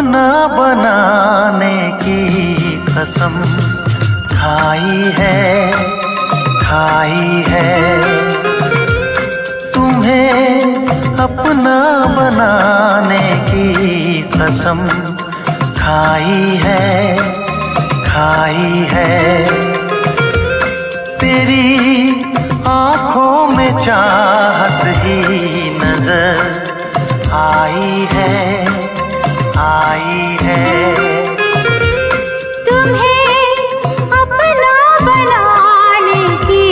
अपना बनाने की कसम खाई है तुम्हें अपना बनाने की कसम खाई है तेरी आँखों में चाहत ही नजर आई है तुम्हें अपना बनाने की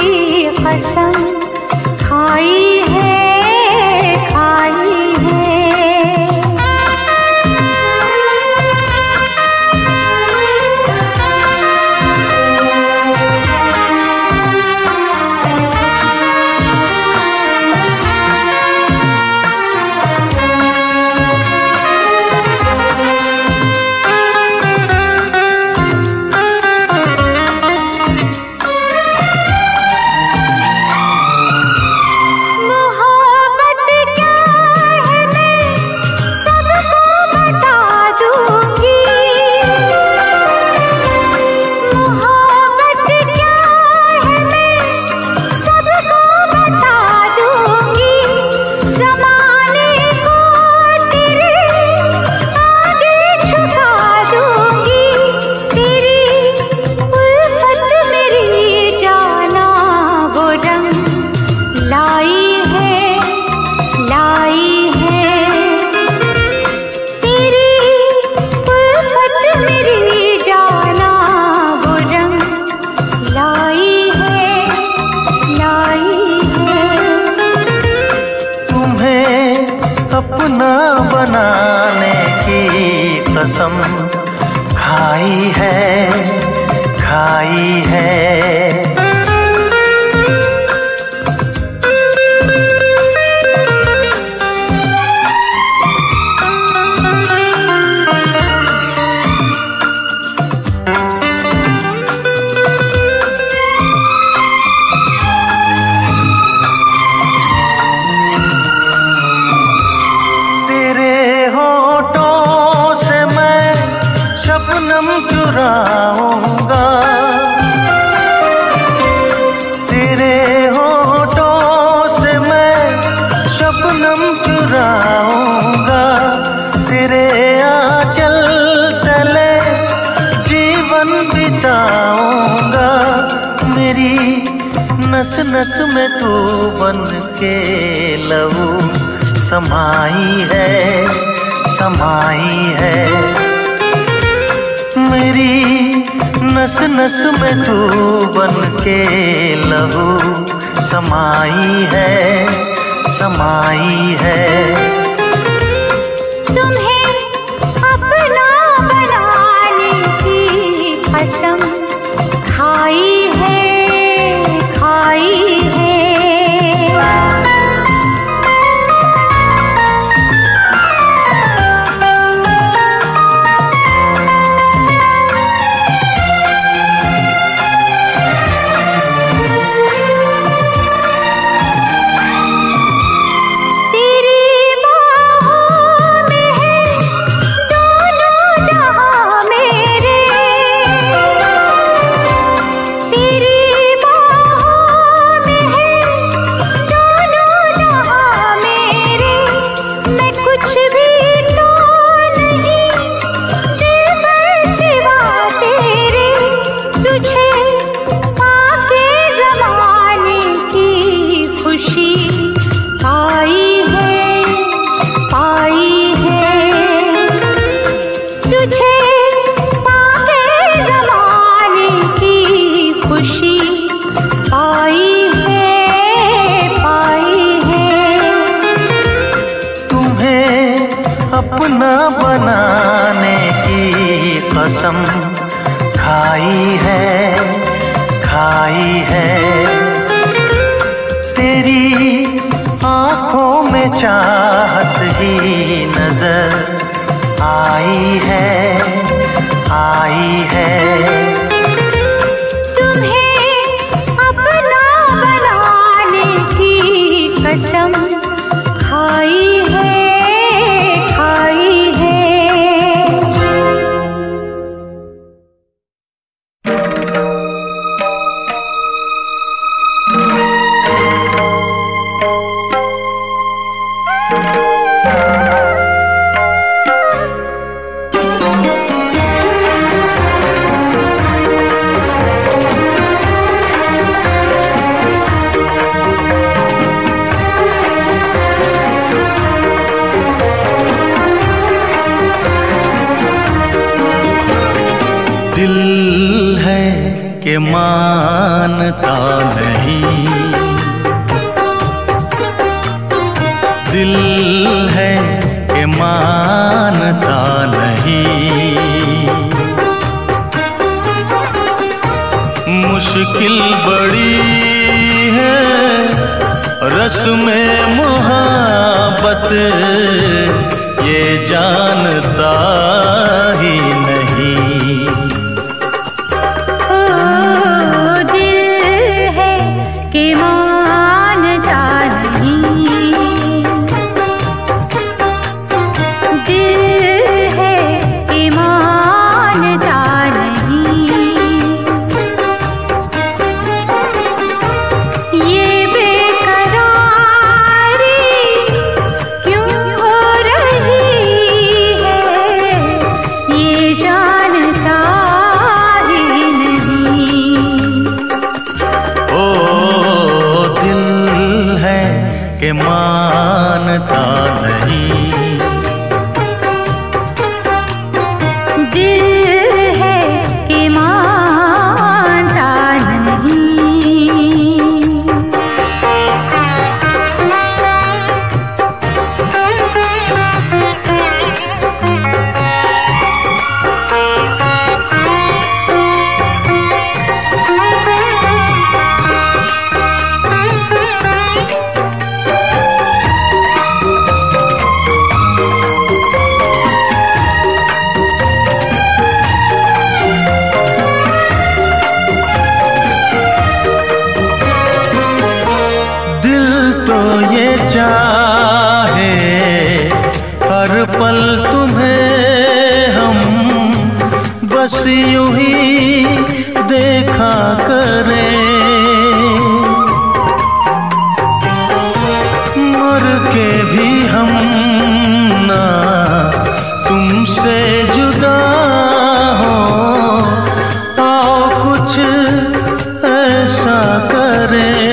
कसम खाई है अपना बनाने की कसम खाई है चुराऊंगा तेरे होठों से मैं शबनम चुराऊंगा तेरे आंचल तले जीवन बिताऊंगा मेरी नस नस में तू बन के लहू समाई है मेरी नस नस में तू बन के लहू समाई है तुम्हें अपना बनाने की कसम खाई है अपना बनाने की कसम खाई है तेरी आँखों में चाहत ही नजर आई है तुम्हें अपना बनाने की कसम खाई है के मानता नहीं। दिल है कि मानता नहीं। मुश्किल बड़ी है रस्म मोहब्बत, ये जानता ही नहीं। ओ दिल है कि मानता नहीं। दिल है कि मानता नहीं। ये बेकरारी क्यों हो रही है, ये जानता ही नहीं। ओ दिल है कि मानता नहीं। दिल है कि मानता नहीं। ये चाहे हर पल तुम्हें हम बस यूं ही देखा करें। मर के भी हम ना तुमसे जुदा हो, आओ कुछ ऐसा करें।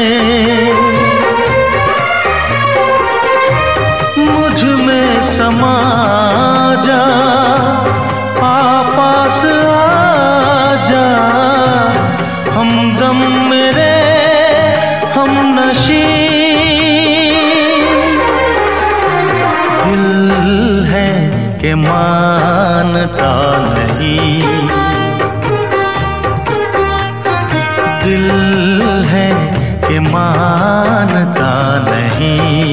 समा जा पास आ जा, हमदम मेरे हम नशी। दिल है कि मानता नहीं। दिल है कि मानता नहीं।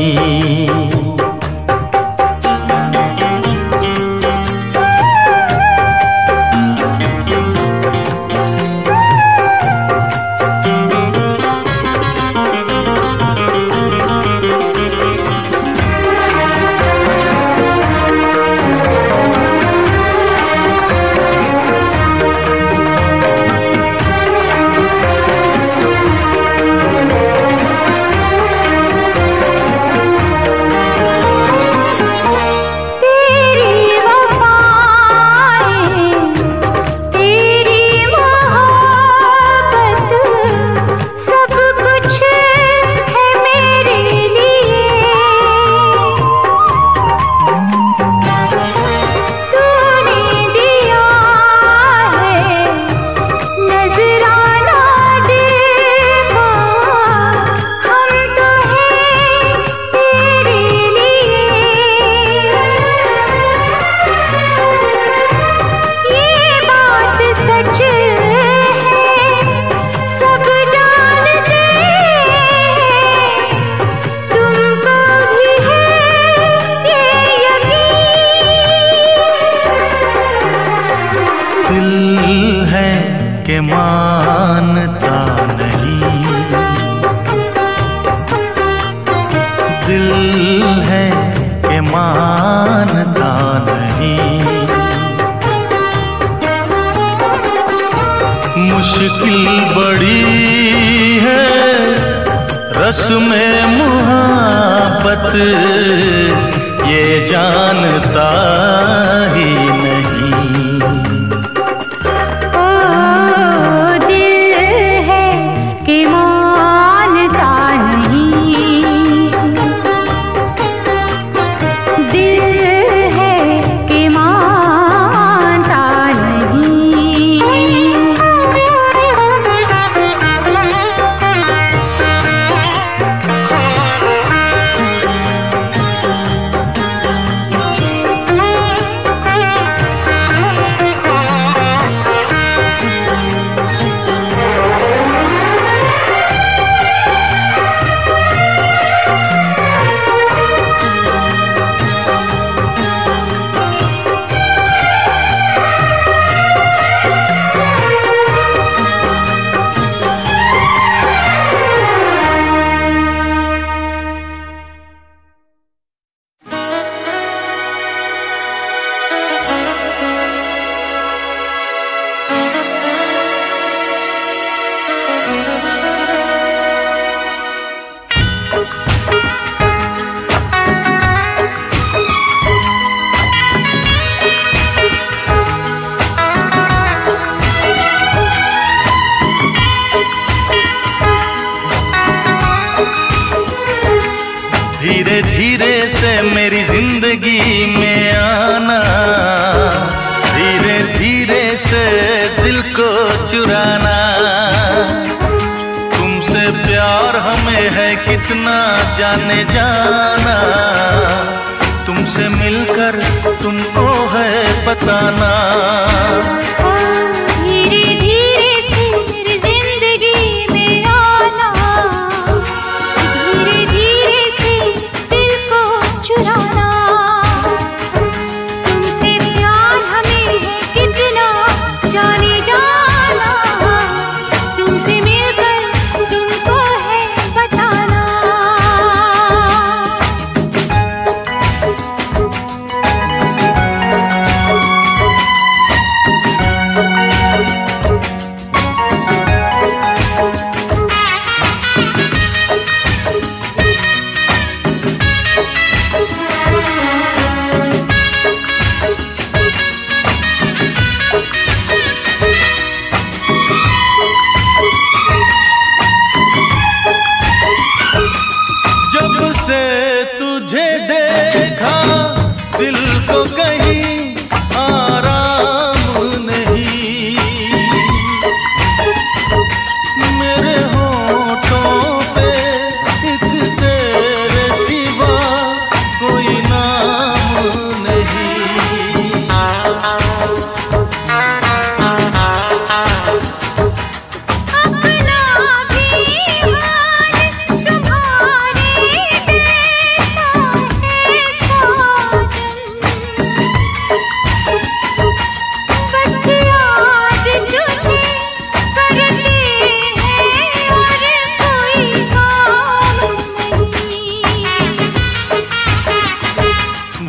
दिल है कि मानता नहीं। दिल है कि मानता नहीं। मुश्किल बड़ी है रस्म मोहब्बत, ये जानता ही नहीं। से मेरी जिंदगी में आना, धीरे धीरे से दिल को चुराना। तुमसे प्यार हमें है कितना जाने जाना, तुमसे मिलकर तुमको है बताना। धीरे धीरे से मेरी जिंदगी में आना, धीरे धीरे से दिल को चुराना। तुमसे प्यार हमें है कितना जाने जाना, तुमसे मिलकर तुमको है बताना। जब से तुझे देखा दिल को कहीं आराम नहीं, मेरे होठों पे एक तेरे सिवा कोई नाम नहीं।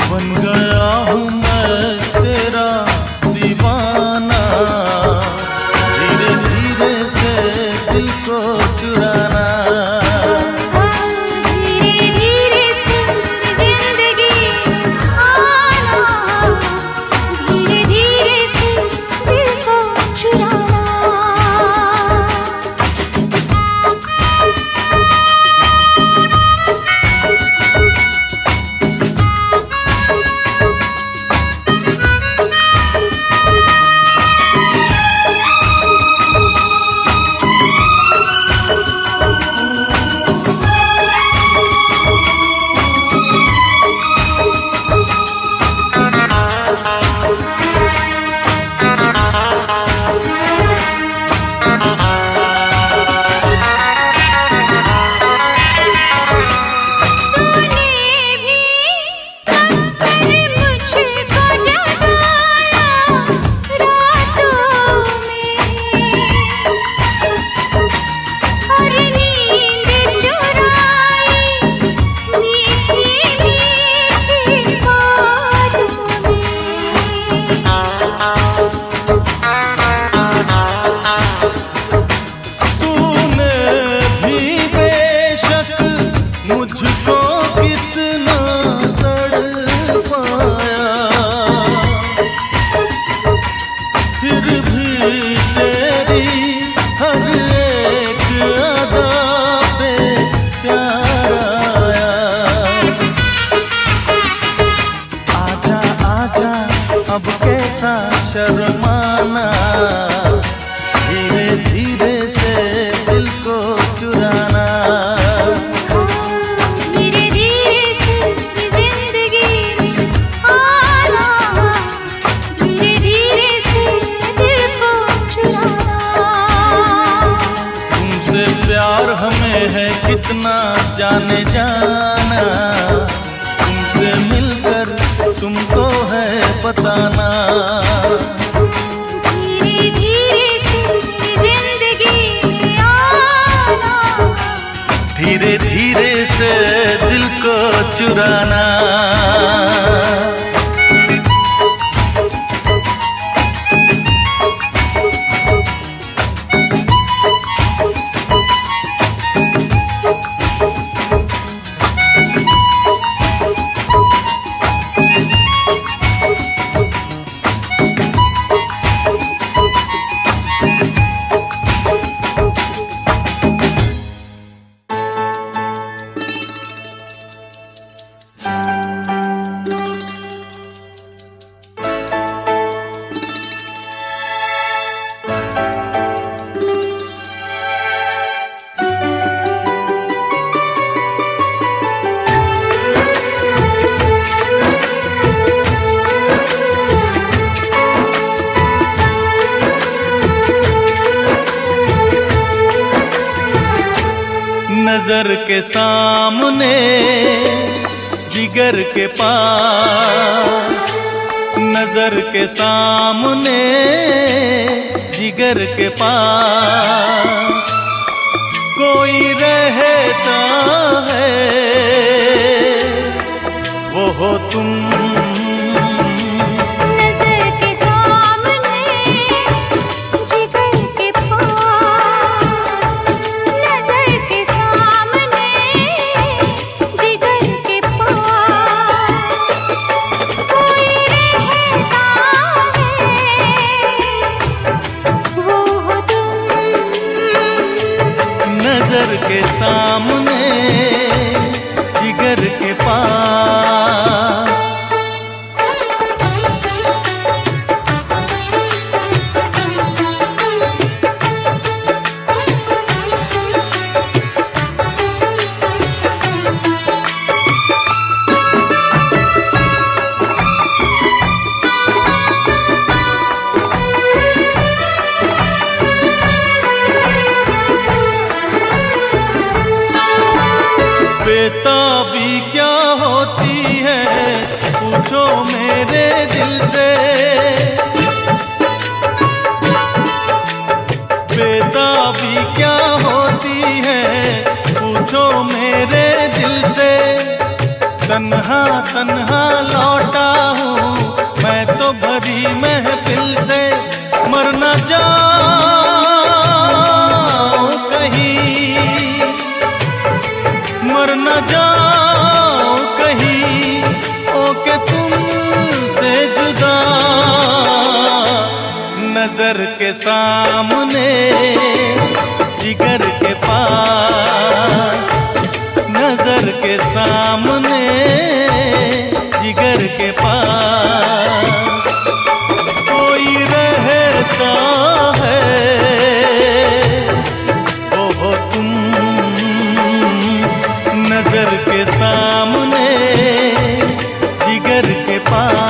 बन गया हूँ मैं तेरा दीवाना, धीरे धीरे से दिल को चुराना। धीरे धीरे से जिंदगी आना, धीरे धीरे से दिल को चुराना। मुझको कितना तड़पाया, फिर भी तेरी हर एक अदा पे प्यार आया। आजा आजा अब कैसा शर्माना, धीरे धीरे से दिल को चुराना। प्यार हमें है कितना जाने जाना, तुमसे मिलकर तुमको है बताना। धीरे धीरे से जिंदगी में आना, धीरे धीरे से दिल को चुराना। नजर के सामने जिगर के पास, नजर के सामने जिगर के पास कोई रहता है, वो हो तुम। नजर के सामने जिगर के पास। बेताबी क्या होती है पूछो मेरे दिल से, बेताबी क्या होती है पूछो मेरे दिल से। तन्हा तन्हा लौटा हूँ मैं तो भरी महफिल से, मर न जाऊं कहीं, मर न जाओ कहीं ओके तुमसे जुदा। नजर के सामने जिगर के पास, नजर के सामने जिगर के पास कोई रहता है, वो हो तुम। नजर के सामने जिगर के पास।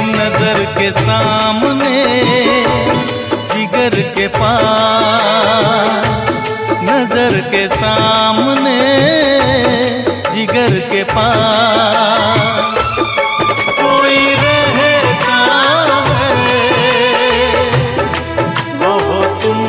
नजर के सामने जिगर के पास, नजर के सामने जिगर के पास कोई रहता है, वो हो तुम।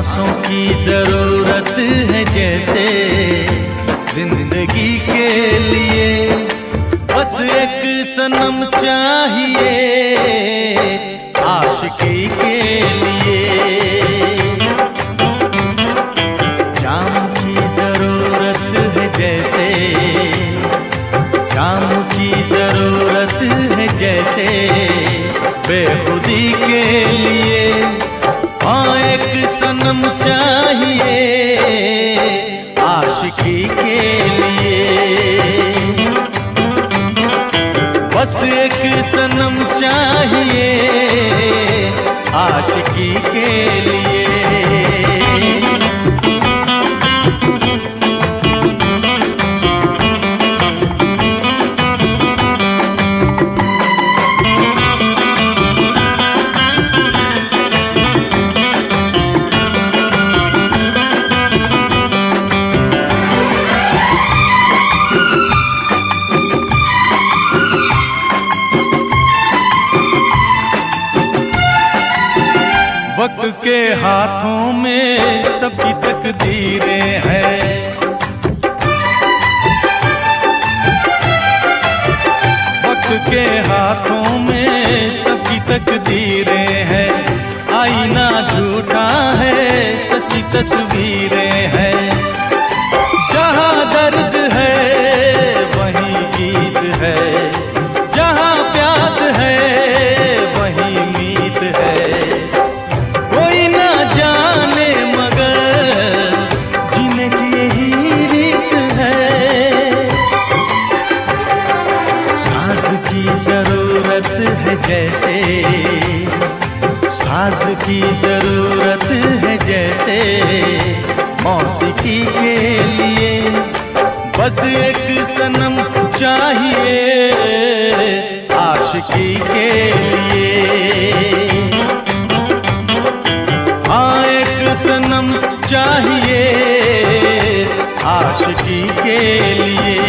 सांसों की जरूरत है जैसे जिंदगी के लिए, बस एक सनम चाहिए आशिकी के लिए। जाम की जरूरत है जैसे, जाम की जरूरत है जैसे बेखुदी के लिए। हाँ एक सनम चाहिए आशिकी के लिए, बस एक सनम चाहिए आशिकी के लिए। वक्त के हाथों में सबकी तकदीरें हैं, वक्त के हाथों में सबकी तकदीरें हैं। आईना झूठा है सच्ची तस्वीरें हैं, जहाँ दर्द है वहीं गीत है, जहाँ प्यास है वहीं मीत है। जैसे साज की जरूरत है जैसे मौसीकी के लिए, बस एक सनम चाहिए आशिकी के लिए। हाँ एक सनम चाहिए आशिकी के लिए।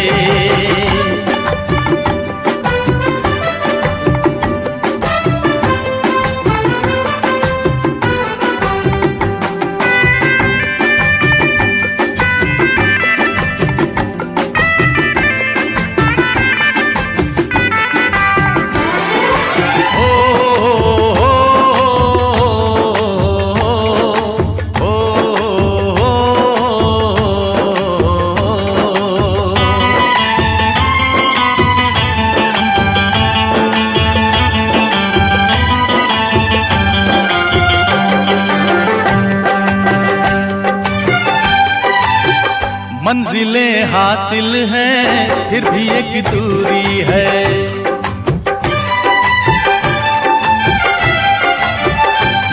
मंजिलें हासिल हैं फिर भी एक दूरी है,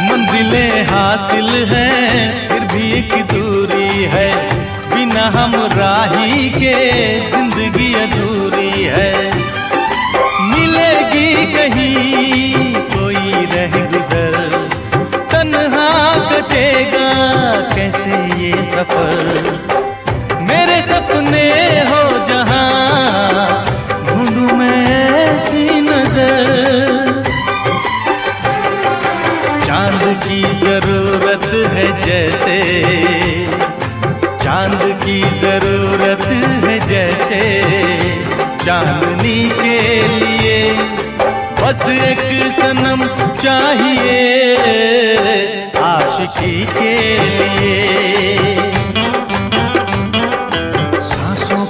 मंजिलें हासिल हैं फिर भी एक दूरी है। बिना हम राही के जिंदगी अधूरी है, मिलेगी कहीं कोई रह गुजर, तन्हा कटेगा कैसे ये सफर। मेरे सपने हो जहां ढूंढूं मैं ऐसी नजर, चांद की जरूरत है जैसे, चांद की जरूरत है जैसे चांदनी के लिए, बस एक सनम चाहिए आशिकी के लिए।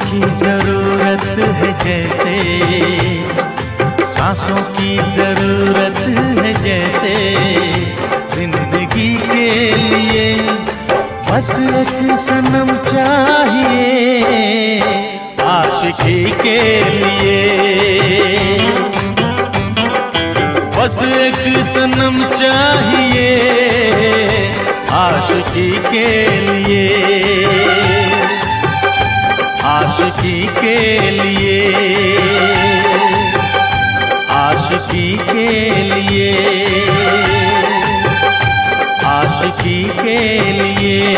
की जरूरत है जैसे, सांसों की जरूरत है जैसे जिंदगी के लिए, बस एक सनम चाहिए आशिकी के लिए। बस एक सनम चाहिए आशिकी के लिए, आशिकी के लिए, आशिकी के लिए, आशिकी के लिए।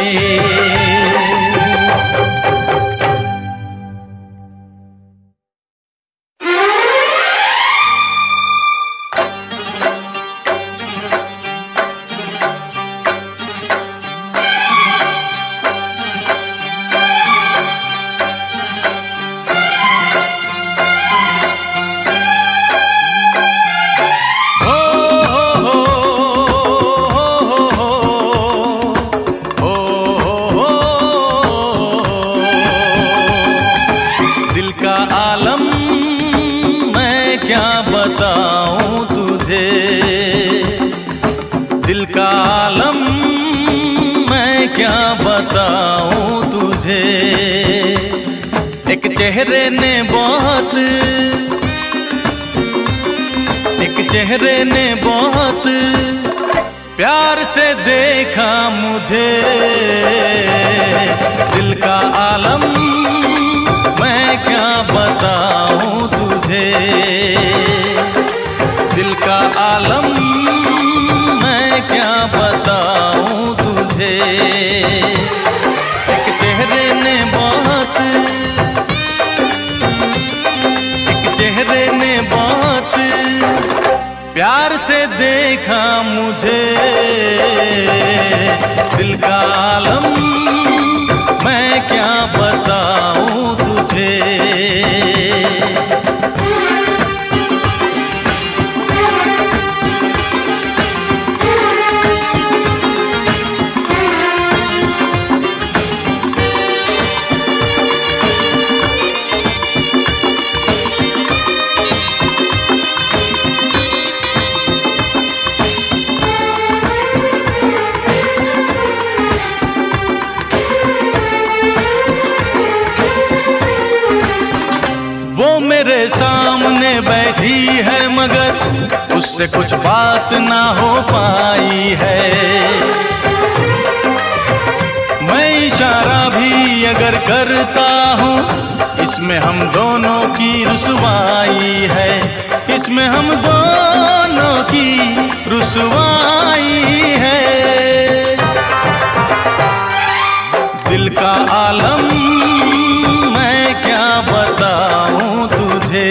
बताऊं तुझे, दिल का आलम मैं क्या बताऊं तुझे। एक चेहरे ने बहुत, एक चेहरे ने बहुत प्यार से देखा मुझे, दिल का आलम मैं क्या बताऊं तुझे, दिल का आलम मैं क्या बताऊं तुझे। एक चेहरे ने बहुत, एक चेहरे ने बहुत प्यार से देखा मुझे, दिल का आलम मैं क्या बताऊं तुझे। मेरे सामने बैठी है मगर उससे कुछ बात ना हो पाई है, मैं इशारा भी अगर करता हूँ इसमें हम दोनों की रुसवाई है, इसमें हम दोनों की रुसवाई है। दिल का आलम मैं क्या बताऊं तुझे,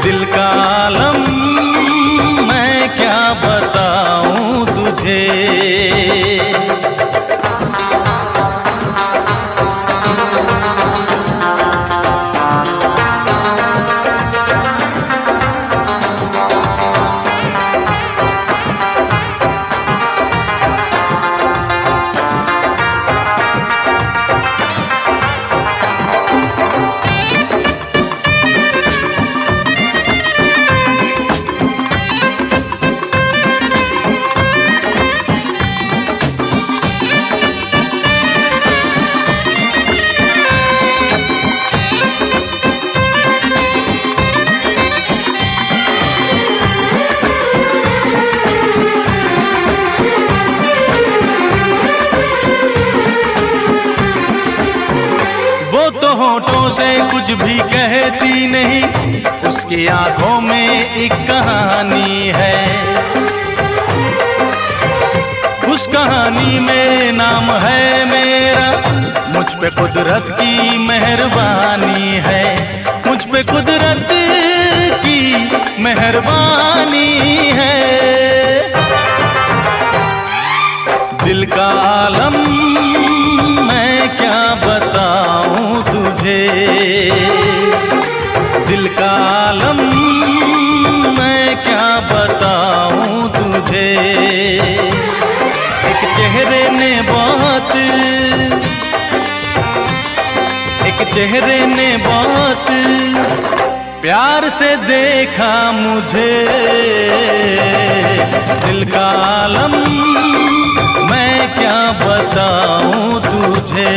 दिल का आलम मैं क्या बताऊं तुझे। होठों से कुछ भी कहती नहीं, उसकी आंखों में एक कहानी है, उस कहानी में नाम है मेरा, मुझ पे कुदरत की मेहरबानी है, मुझ पे कुदरत की मेहरबानी है। दिल का आलम मैं क्या बताऊं तुझे, दिल का आलम मैं क्या बताऊं तुझे। एक चेहरे ने बहुत, एक चेहरे ने बहुत प्यार से देखा मुझे, दिल का आलम मैं क्या बताऊं तुझे।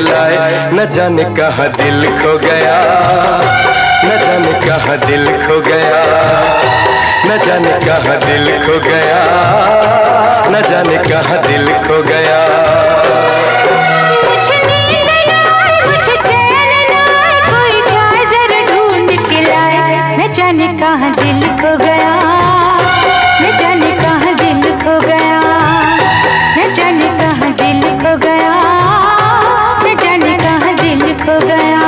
लाए, न जाने कहाँ दिल खो गया, न जाने कहाँ दिल खो गया, न जाने कहाँ दिल खो गया, न जाने कहाँ दिल खो गया। मुझे नींद न आए, मुझे चैन न आए, कोई जाए जरा ढूंढ के लाए, न जाने कहाँ दिल खो गया, न जाने कहाँ दिल खो गया, न जाने कहाँ दिल खो गया, न जाने कहाँ दिल खो गया।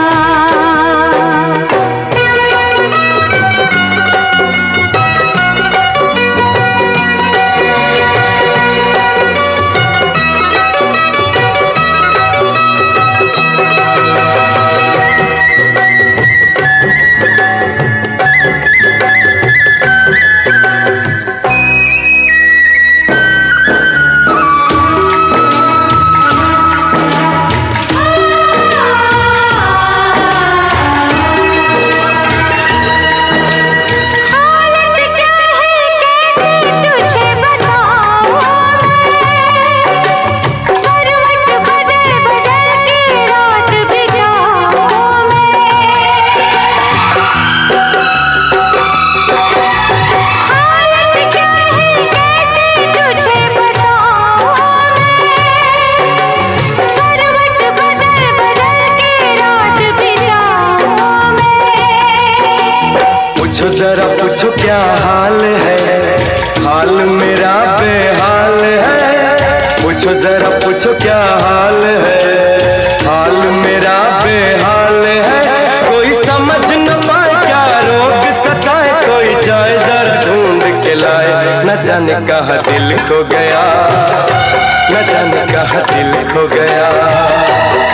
जरा पूछो क्या हाल है, हाल मेरा बेहाल है। पूछो जरा पूछो क्या हाल है, हाल मेरा बेहाल है। कोई समझ न पाए क्या रोग सताए, कोई जाए जरा ढूंढ के लाए, न जाने कहाँ दिल खो गया, न जाने कहाँ दिल खो गया,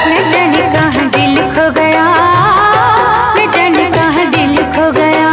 न जाने कहाँ दिल खो गया, न जाने कहाँ दिल खो गया।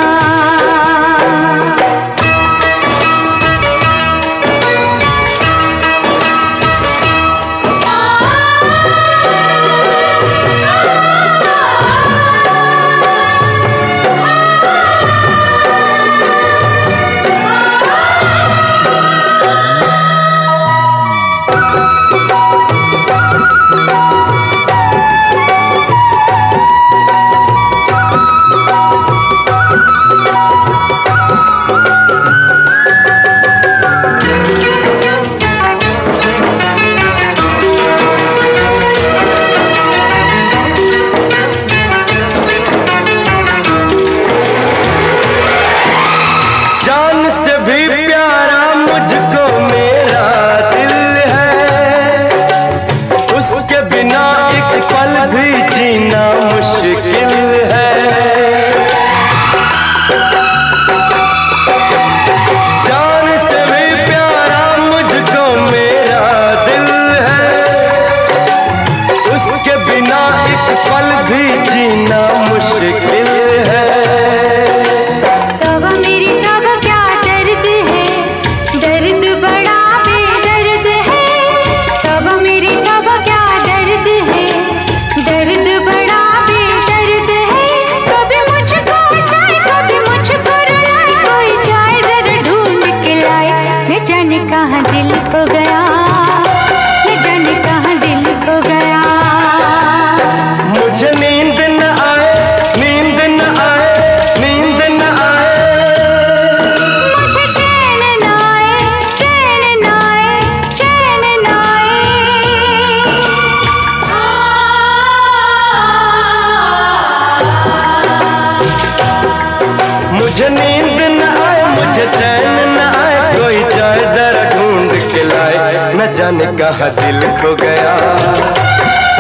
मुझे नींद न आए, मुझे चैन न आए, कोई जाए जरा ढूंढ के लाए, न जाने कहाँ दिल खो गया,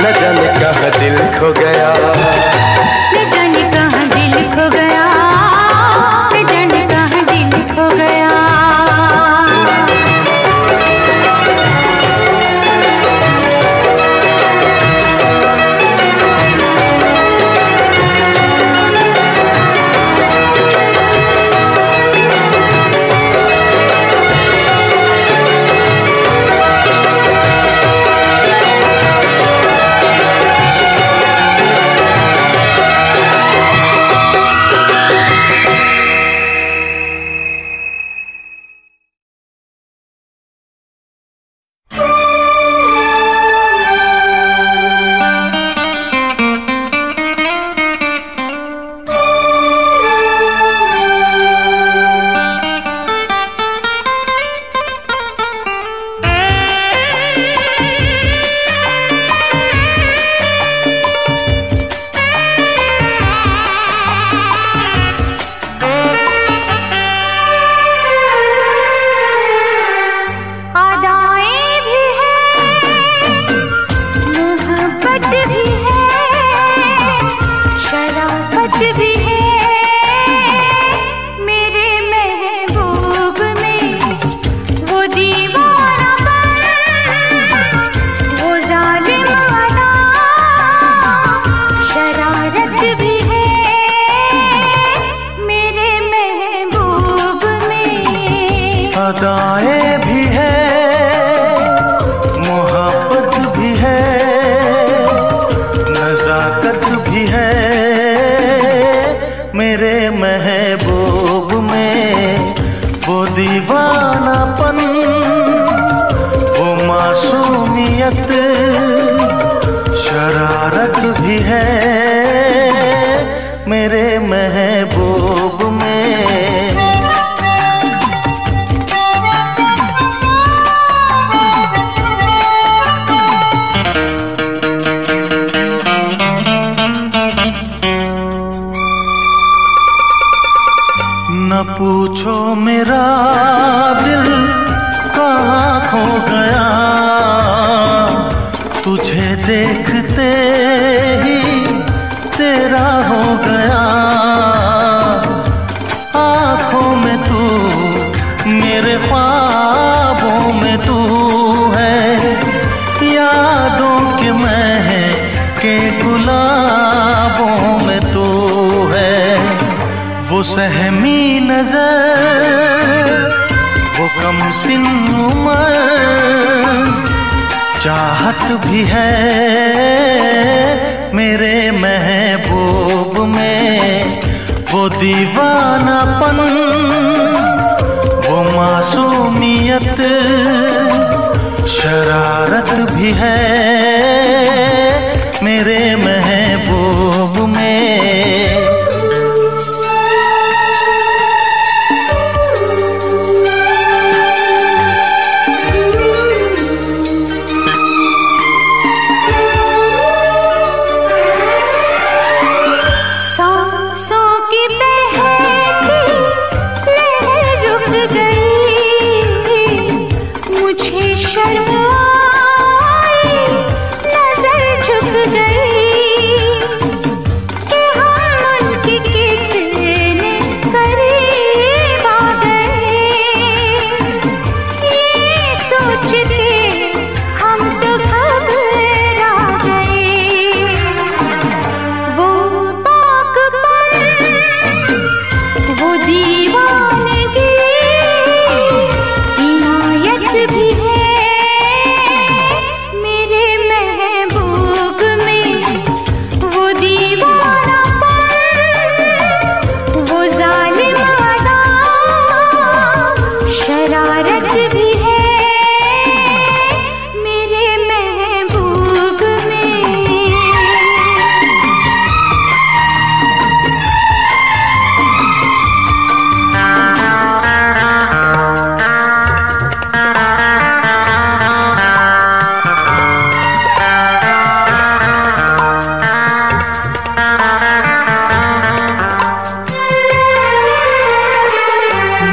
न जाने कहाँ दिल खो गया, न जाने कहाँ दिल खो गया, न जाने कहाँ दिल खो गया। अदाएं भी है, मोहब्बत भी है, नजाकत भी है, मेरे महबूब में वो दीवानापन, वो मासूमियत, शरारत भी है, मेरे महबूब में। न पूछो मेरा दिल कहाँ खो गया, तुझे देखते ही तेरा हो गया। आँखों में तू, मेरे ख्वाबों में तू है, यादों के महके गुलाबों में तू है। वो सहमी नजर, वो कम सिन उम्र, चाहत भी है मेरे महबूब में, वो दीवानापन, वो मासूमियत, शरारत भी है मेरे महबूब में।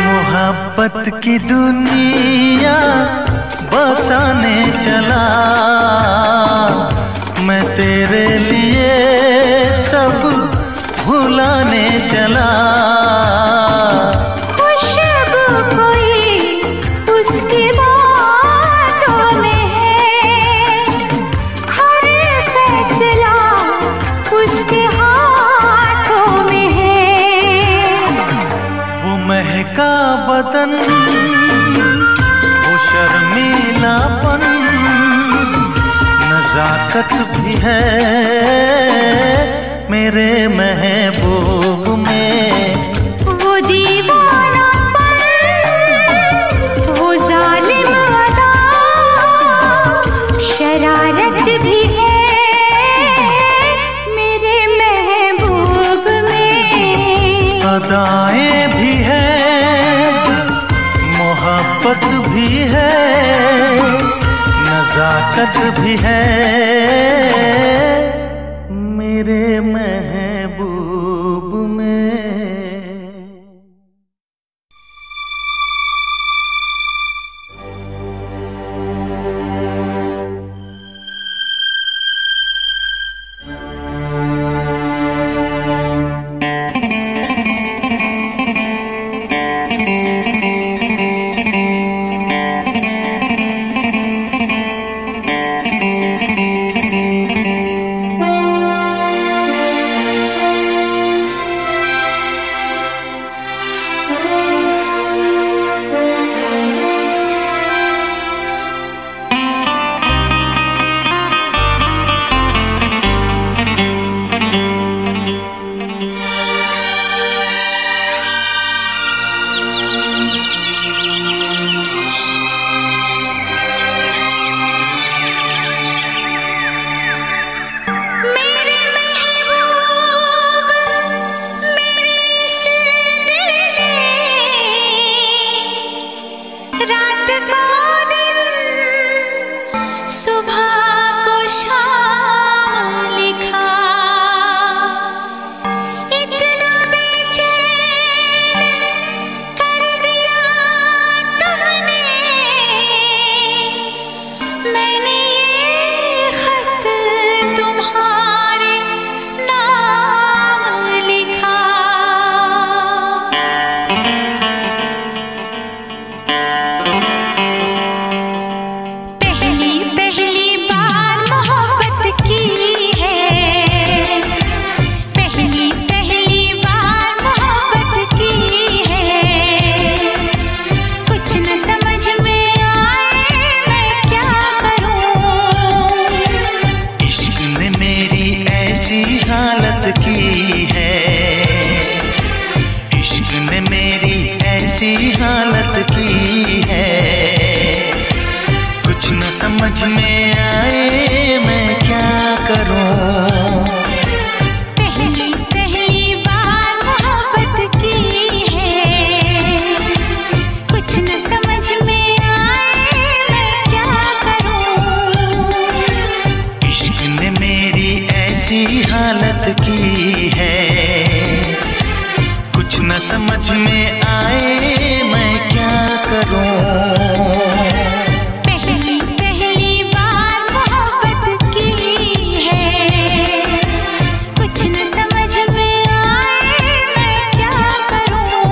मोहब्बत की दुनिया बसाने चला, मैं तेरे लिए सब भुलाने चला। खुशबू कोई उसकी बातों में है, हर फैसला उसके हाथों में है। वो महका बदन, वो शर्मीलापन, नजाकत भी है मेरे महबूब में। वो दीवानापन, वो जालिम अदा, शरारत भी है मेरे महबूब में। अदाएं भी है, मोहब्बत भी है, नजाकत भी है मेरे महबूब में। ऐसी हालत की है, इश्क ने मेरी ऐसी हालत की है। कुछ न समझ में आए मैं क्या करूं। पहली पहली बार मोहब्बत की है, कुछ न समझ में आए मैं क्या करूं। इश्क ने मेरी ऐसी हालत की है, कुछ न समझ में आए मैं क्या करूं। पहली पहली बार मोहब्बत की है, कुछ न समझ में आए मैं क्या करूं।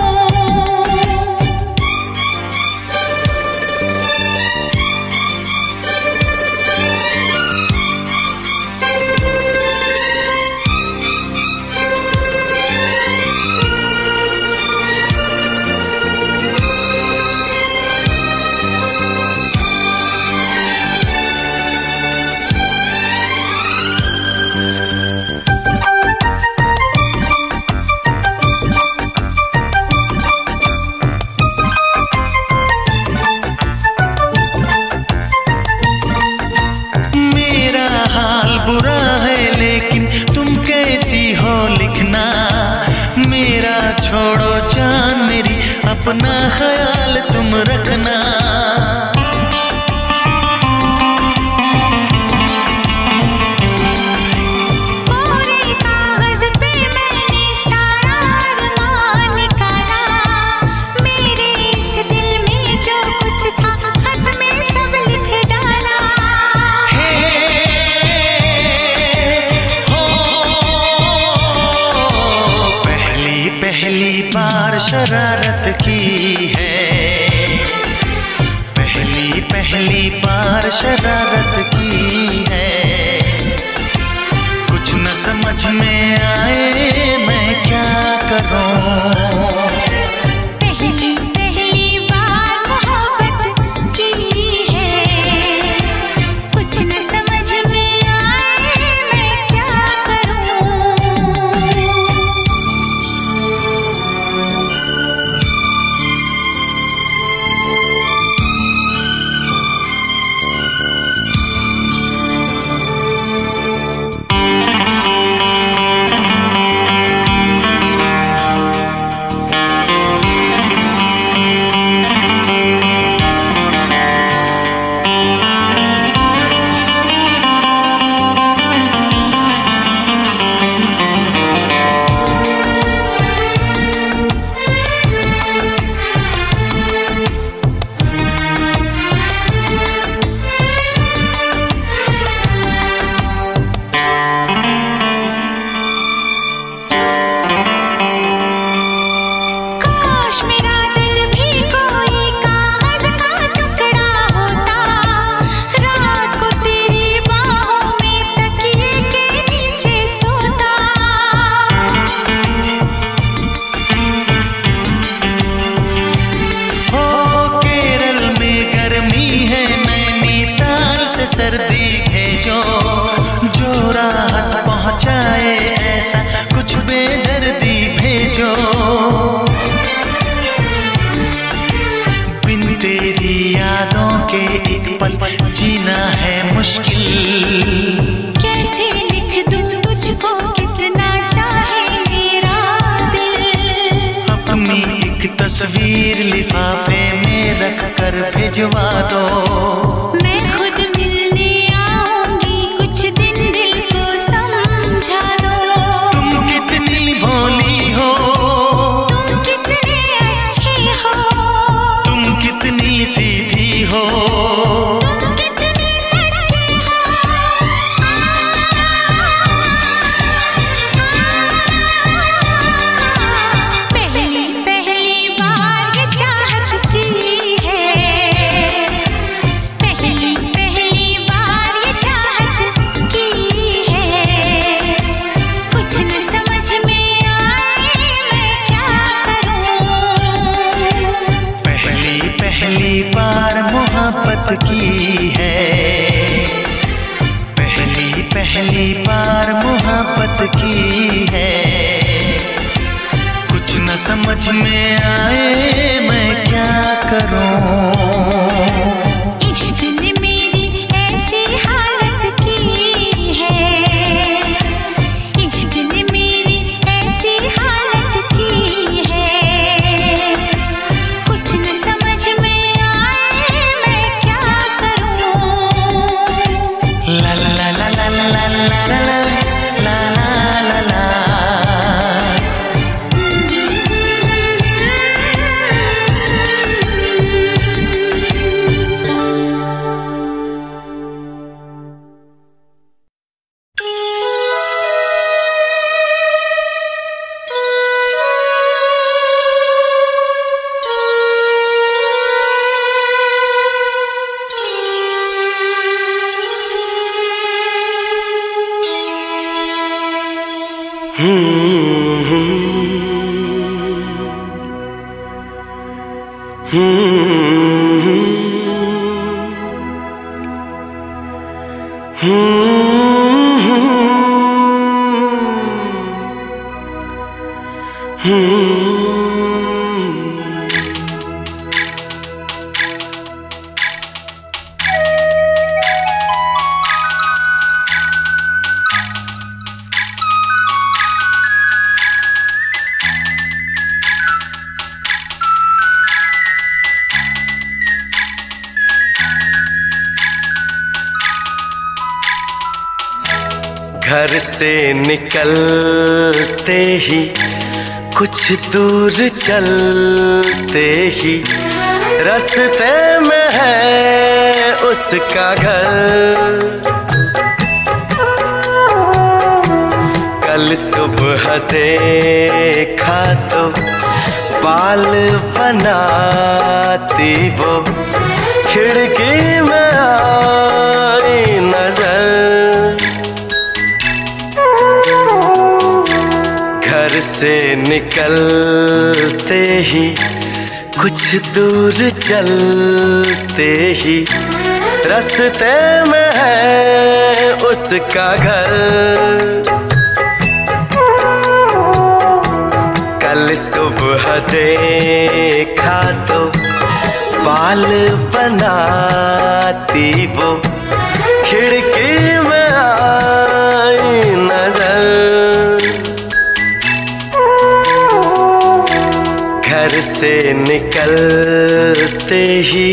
मेरा हाल बुरा है लेकिन तुम कैसी हो लिखना। मेरा छोड़ो जान मेरी, अपना ख्याल तुम रखना। कोरे कागज पे मैंने सारा अरमान निकाला, मेरे इस दिल में जो कुछ था खत में सब लिख डाला। पहली पहली बार शरारत की है, पहली पहली बार शरारत की है। कुछ न समझ में आए मैं क्या करूं। पहली पहली बार मोहब्बत की है, कुछ न समझ में आए मैं क्या करूं। काश मेरा दिल भी कोई कागज का टुकड़ा होता, रात को तेरी बाहों में तकिए के नीचे सोता। हो केरल में गर्मी है, नैनीताल से सर्दी भेजो, जो राहत पहुंचाए ऐसा कुछ बेदर्दी भेजो। बिन तेरी यादों के एक पल जीना है मुश्किल। कैसे लिख दूं तुझको कितना चाहे मेरा दिल। अपनी एक तस्वीर लिफाफे में रख कर भिजवा दो। मैं खुद मिलने आऊंगी, कुछ दिन दिल को समझा दो। तुम कितनी भोली हो, तुम कितने अच्छे हो, तुम कितनी सीधी हो। तुम कितने सच्चे हो। पहली पहली बार ये चाहत की है, मोहब्बत की है। कुछ न समझ में आए मैं क्या करूं। इश्क ने मेरी ऐसी हालत की है, इश्क ने मेरी ऐसी हालत की है। कुछ न समझ में आए मैं क्या करूं। ला ला ला ला ला ला ला ला ला ला ला। घर से निकलते ही कुछ दूर चलते ही रास्ते में है उसका घर। कल सुबह देखा तो बाल बनाती वो खिड़की में आई नजर। घर से निकलते ही कुछ दूर चलते ही रास्ते में है उसका घर। कल सुबह देखा तो बाल बनाती वो खिड़की में आई नजर। घर से निकलते ही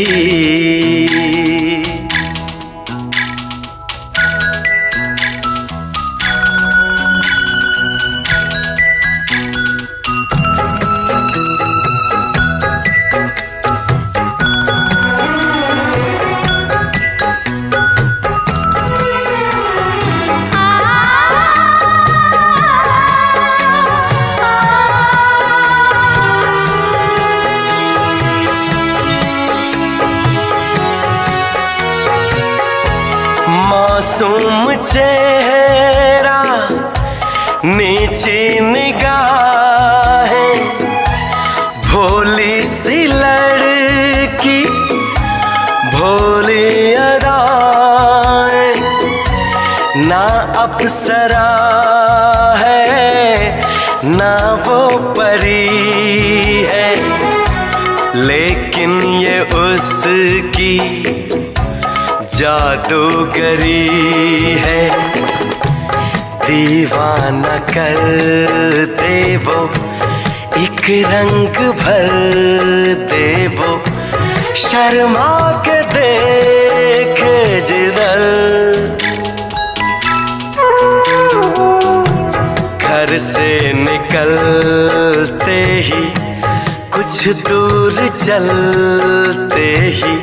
मासूम चेहरा नीची निगाहें भोली सी लड़की भोली अदाएं। ना अप्सरा है ना वो परी है लेकिन ये उसकी जादूगरी है। दीवाना कर दे वो एक रंग भर दे वो शर्मा के देख जिधर। घर से निकलते ही कुछ दूर चलते ही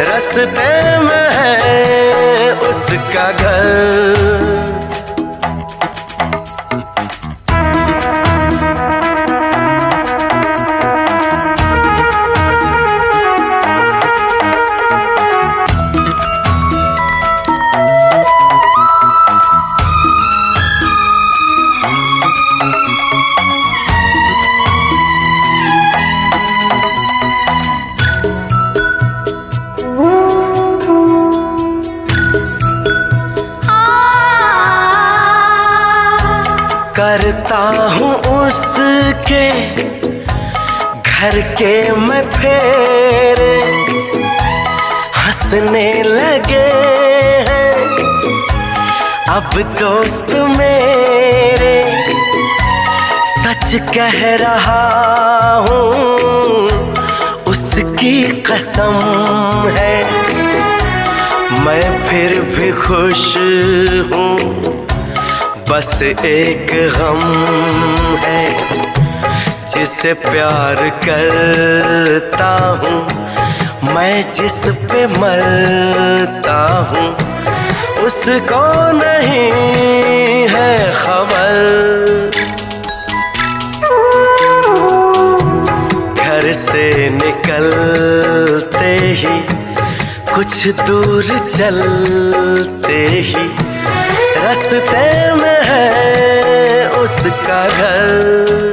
रास्ते में है उसका घर। करता हूँ उसके घर के मैं फेरे, हंसने लगे हैं अब दोस्त मेरे। सच कह रहा हूँ उसकी कसम है, मैं फिर भी खुश हूँ, बस एक गम है। जिसे प्यार करता हूँ मैं, जिस पे मरता हूँ, उसको नहीं है खबर। घर से निकलते ही, कुछ दूर चलते ही, रास्ते में है उसका घर।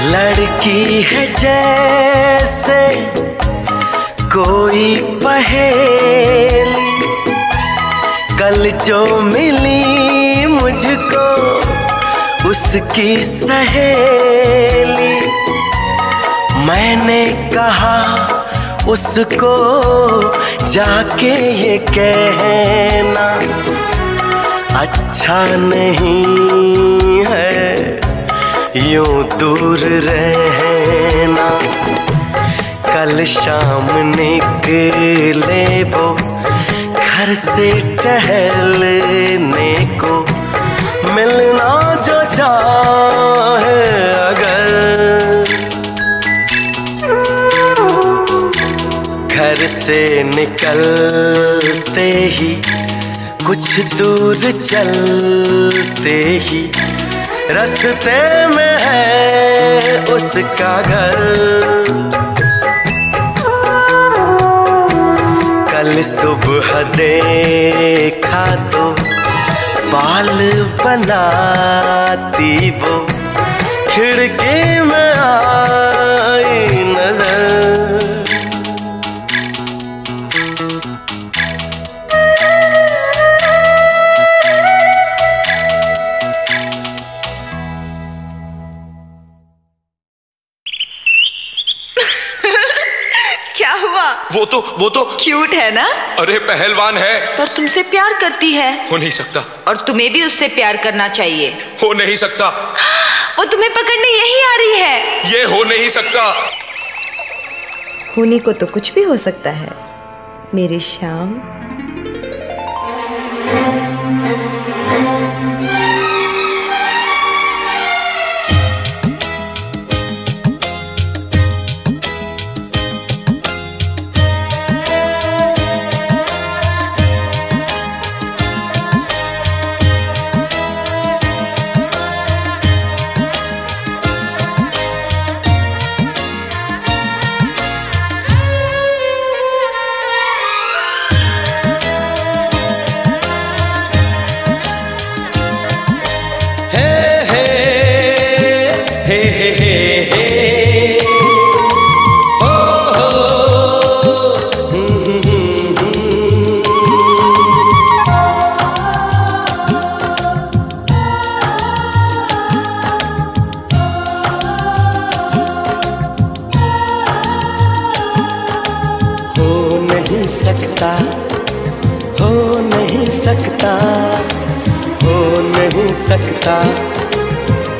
लड़की है जैसे कोई पहेली, कल जो मिली मुझको उसकी सहेली। मैंने कहा उसको जाके ये कहना, अच्छा नहीं है यूं दूर रहना। कल शाम निकले वो घर से टहलने को, मिलना जो चाहे अगर। घर से निकलते ही, कुछ दूर चलते ही, रास्ते में है उसका घर। कल सुबह देखा तो बाल बनाती वो, खिड़की में आई नजर। वो तो क्यूट है ना? अरे पहलवान है। पर तुमसे प्यार करती है। हो नहीं सकता। और तुम्हें भी उससे प्यार करना चाहिए। हो नहीं सकता। वो तुम्हें पकड़ने यही आ रही है। ये हो नहीं सकता। होने को तो कुछ भी हो सकता है मेरी शाम।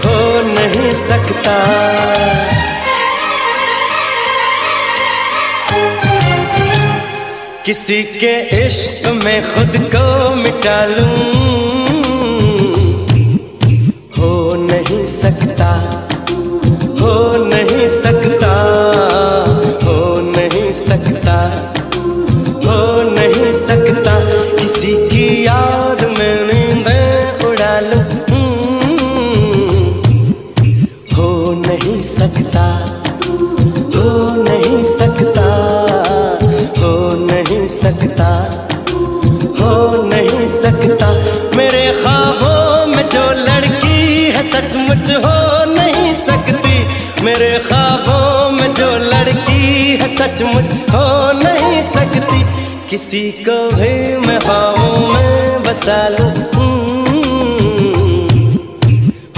हो नहीं सकता। किसी के इश्क में खुद को मिटा लूं, हो नहीं सकता, हो नहीं सकता, हो नहीं सकता, हो नहीं सकता। किसी की याद में नींदें उड़ा लूं, सच हो नहीं सकती। मेरे ख्वाबों में जो लड़की है सचमुच हो नहीं सकती। किसी को भी मैं ख्वाबों में बसा लूं,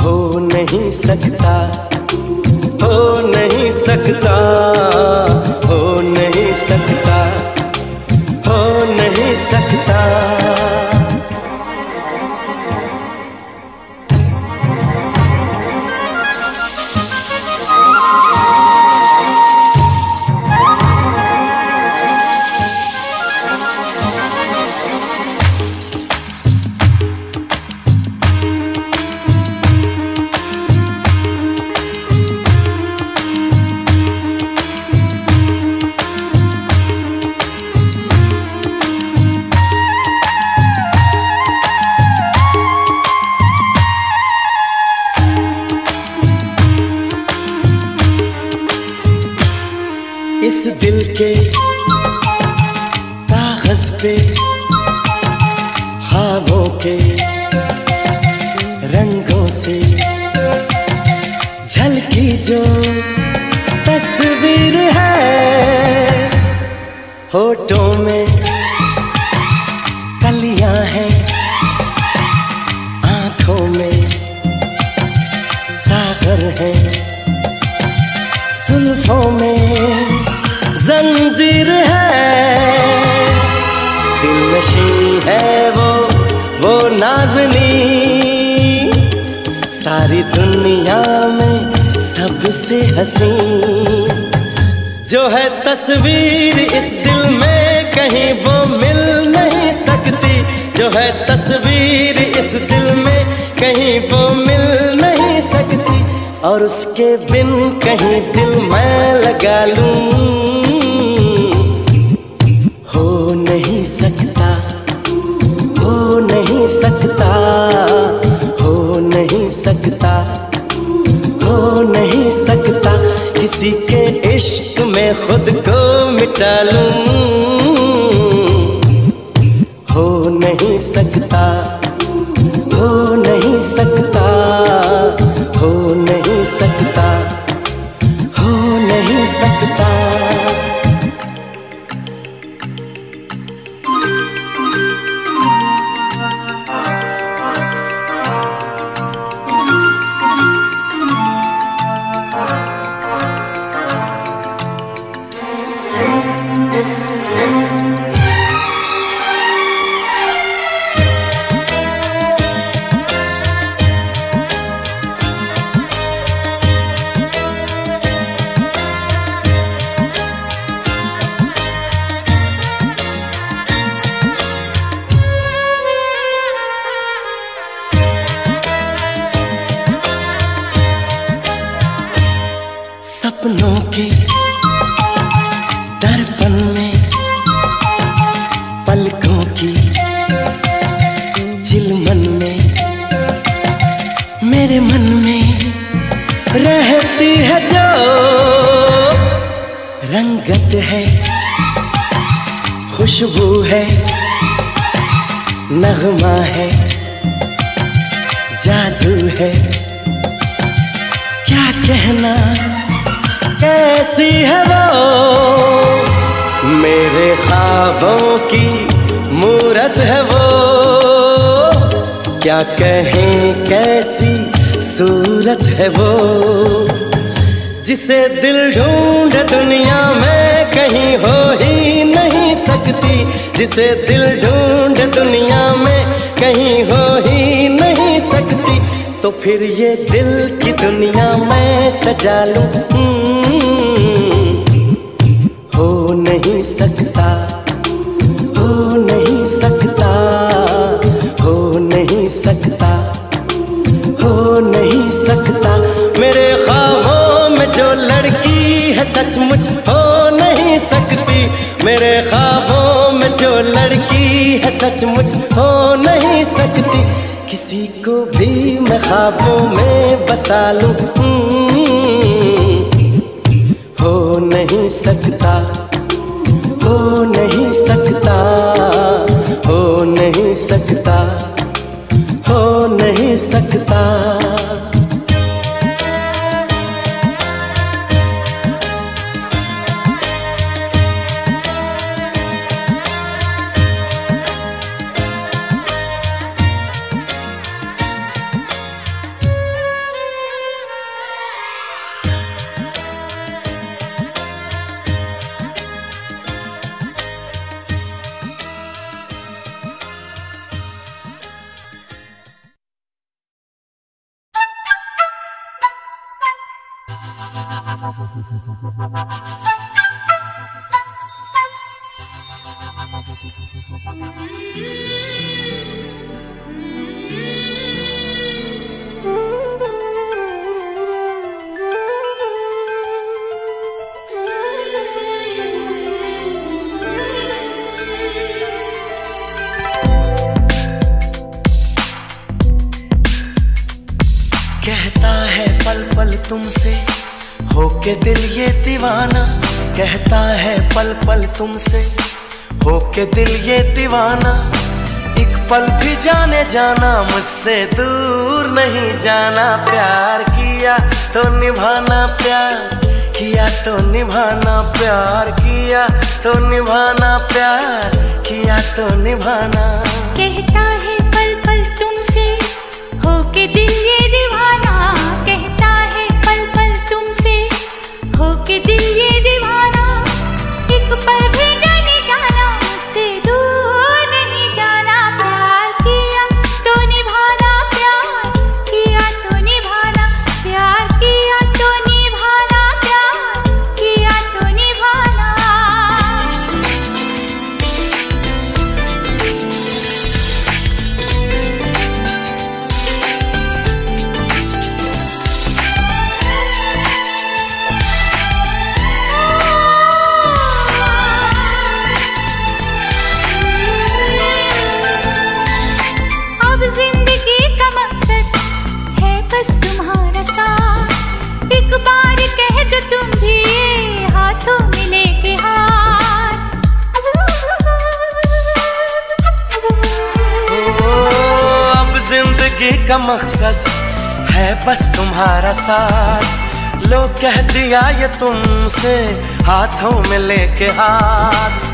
हो नहीं सकता, हो नहीं सकता, हो नहीं सकता, हो नहीं सकता। इस दिल के कागज पे ख्वाबों के रंगों से झलकी जो तस्वीर है। होठों में कलियां हैं, आंखों में सागर है, जुल्फों में जंजीर है। दिल नशी है वो नाज़नी, सारी दुनिया में सबसे हसी। जो है तस्वीर इस दिल में कहीं वो मिल नहीं सकती। जो है तस्वीर इस दिल में कहीं वो मिल नहीं सकती। और उसके बिन कहीं दिल मैं लगा लूं, हो नहीं सकता, हो नहीं सकता, हो नहीं सकता, हो नहीं सकता। किसी के इश्क में खुद को मिटा लूं, हो नहीं सकता, हो नहीं सकता, हो नहीं सकता, हो नहीं सकता। सपनों के दर्पण में पलकों की चिलमन में मेरे मन में रहती है जो रंगत है, खुशबू है, नगमा है, जादू है। क्या कहना कैसी है वो, मेरे ख्वाबों की मूरत है वो। क्या कहें कैसी सूरत है वो, जिसे दिल ढूंढे दुनिया में कहीं हो ही नहीं सकती। जिसे दिल ढूंढे दुनिया में कहीं हो ही नहीं सकती। तो फिर ये दिल की दुनिया मैं सजा लूं, हो नहीं सकता, हो नहीं सकता, हो नहीं सकता, हो नहीं सकता। मेरे ख्वाबों में जो लड़की है सचमुच हो नहीं सकती। मेरे ख्वाबों में जो लड़की है सचमुच हो नहीं सकती। किसी को भी मैं ख्वाबों में बसा लूं, हो नहीं सकता, हो नहीं सकता, हो नहीं सकता, हो नहीं सकता। कहता है पल पल तुमसे होके दिल ये दीवाना, कहता है पल पल तुमसे होके दिल ये दीवाना। एक पल भी जाने जाना मुझसे दूर नहीं जाना। प्यार किया तो निभाना, प्यार किया तो निभाना, प्यार किया तो निभाना, प्यार किया तो निभाना। कहता है पल पल तुमसे होके दिल ये दीवाना, कहता है पल पल तुमसे होके दिल ये दीवाना। एक पल भी जाने जाना मुझसे दूर नहीं जाना। प्यार किया तो निभाना, प्यार किया तो निभाना, प्यार किया तो निभाना, प्यार किया तो निभाना। अब जिंदगी का मकसद है बस तुम्हारा साथ। एक बार कह दो तुम भी ये हाथों में लेके हाथ। अब जिंदगी का मकसद है बस तुम्हारा साथ। लो कह दिया ये तुमसे हाथों में लेके हाथ।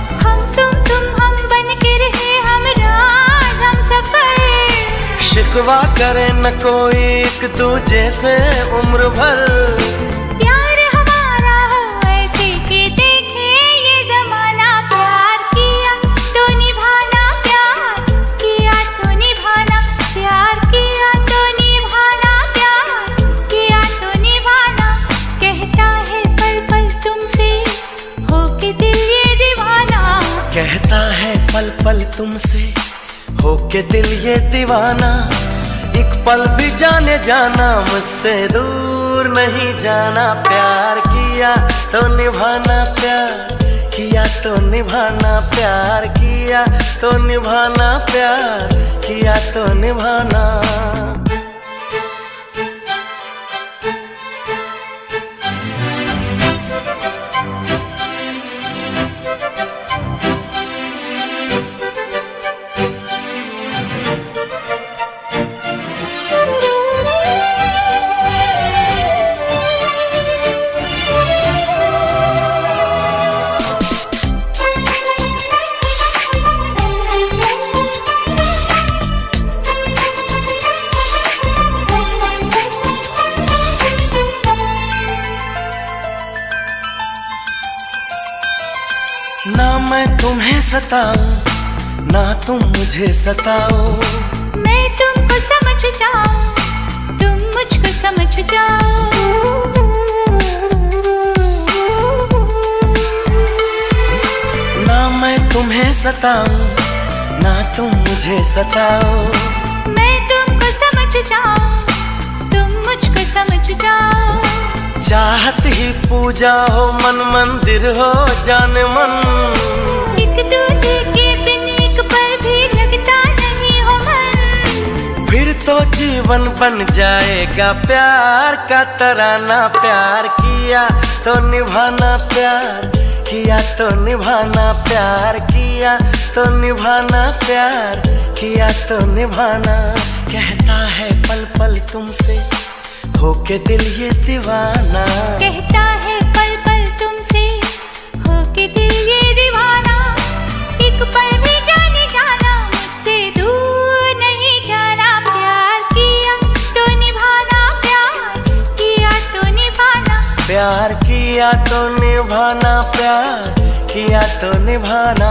हम बन के रहे हम राज हम सफर। शिकवा करे न कोई एक दूजे से उम्र भर। प्यार हमारा हो ऐसे कि देखे ये जमाना। प्यार किया तो निभाना, प्यार किया तो निभाना, प्यार किया तो निभाना, प्यार किया तो निभाना। कहता है पल पल तुमसे होके दिल ये दीवाना, कहता है पल पल तुमसे होके दिल ये दीवाना। एक पल भी जाने जाना मुझसे दूर नहीं जाना। प्यार किया तो निभाना, प्यार किया तो निभाना, प्यार किया तो निभाना, प्यार किया तो निभाना। ना मैं तुम्हें सताऊं ना तुम मुझे सताओ। मैं तुमको समझ जाऊं तुम मुझको समझ जाओ। ना मैं तुम्हें सताऊं ना तुम मुझे सताओ। मैं तुमको समझ जाऊं तुम मुझको समझ जाओ। चाहत ही पूजा हो मन मंदिर हो जान मन। एक दूजे के बिन एक पल भी लगता नहीं हो मन। फिर तो जीवन बन जाएगा प्यार का तराना। प्यार किया तो निभाना, प्यार किया तो निभाना, प्यार किया तो निभाना, प्यार किया तो निभाना। कहता है पल पल तुमसे होके दिल ये दीवाना। कहता है पल पल तुमसे होके दिल ये दीवाना। एक पल भी जाने जाना मुझसे दूर नहीं जाना। प्यार किया तो निभाना, प्यार किया तो निभाना, प्यार किया तो निभाना, प्यार किया तो निभाना।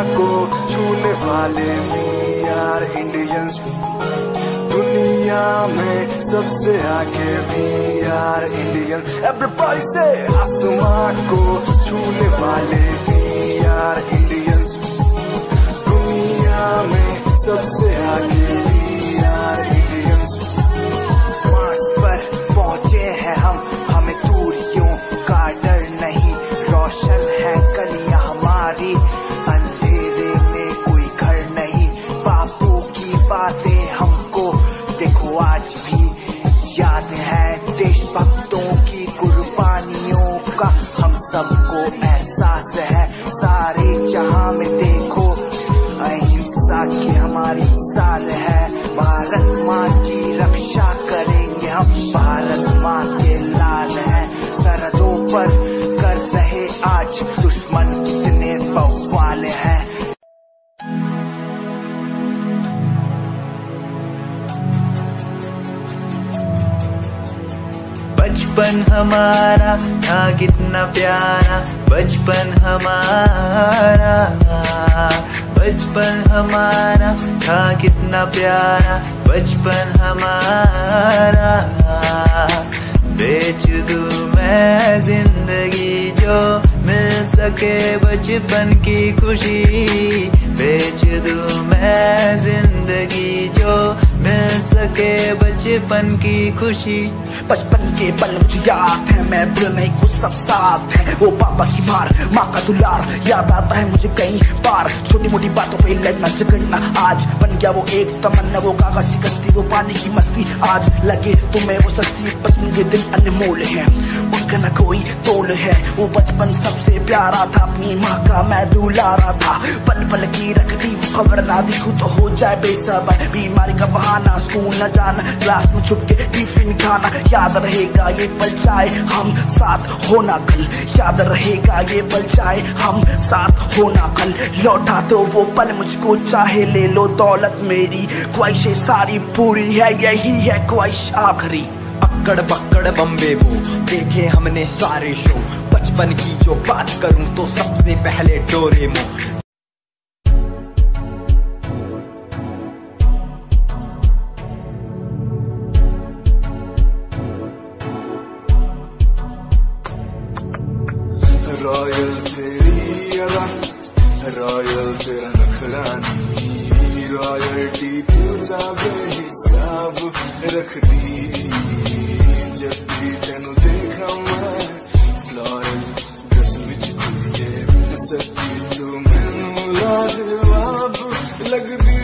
को छूने वाले भी यार इंडियंस, दुनिया में सबसे आगे भी यार इंडियंस। एवरीबॉडी से आसमां को छूने वाले भी यार इंडियंस, दुनिया में सबसे आगे भी यार इंडियंस। मार्स पर पहुंचे हैं हम, हमें दूरियों का डर नहीं, रोशन है गलियां हमारी, अंधेरे में कोई घर नहीं। बापू की बातें हमको देखो आज भी याद है, देशभक्तों की कुर्बानियों का हम सबको एहसास है। सारे जहां में देखो अहिंसा की हमारी साल है, भारत माँ की रक्षा करेंगे हम, भारत माँ के लाल हैं। सरहदों पर कर रहे आज दुश्मन कितने बवाल हैं। बचपन हमारा था कितना प्यारा, बचपन हमारा, बचपन हमारा था कितना प्यारा, बचपन हमारा। बेच दूं मैं जिंदगी जो मिल सके बचपन की खुशी, बेच दूं मैं जिंदगी जो मिल सके बचपन की खुशी। बचपन के पल मुझे याद है, मैं भूल नहीं कुछ सब साथ है, वो पापा की मार, माँ का दुलार याद आता है मुझे कई बार। छोटी मोटी बातों पे लड़ना झगड़ना आज बन गया वो एक तमन्ना, वो कागज की कश्ती, वो पानी की मस्ती आज लगे तुम्हें वो सस्ती। बचपन के दिन अनमोल है, उनका न कोई तोल है, वो बचपन सबसे प्यारा था, अपनी माँ का मैं दुलारा था। पल पल की रखती खबर ना दिखूं तो हो जाए बेसब्र, बीमारी का बहाना, स्कूल न जाना, क्लास में छुप के टिफिन खाना। याद रहेगा ये पल चाहे हम साथ होना कल, याद रहेगा ये पल चाहे हम साथ होना कल। लौटा दो वो पल मुझको, चाहे ले लो दौलत मेरी, ख्वाहिशें सारी पूरी है, यही है ख्वाहिश आखिरी। अक्कड़ बक्कड़ बम्बे वो देखे हमने सारे शो, बचपन की जो बात करूं तो सबसे पहले डोरेमोन। रॉयल तेरी अदा, रॉयल तेरा नखरानी, रॉयल्टी तू बेहिसाब रख दी। जब भी तेनू देखा मैं फ्लोरल ड्रेस विच कुड़िए, सच्ची तू मैनू लाजवाब लगदी।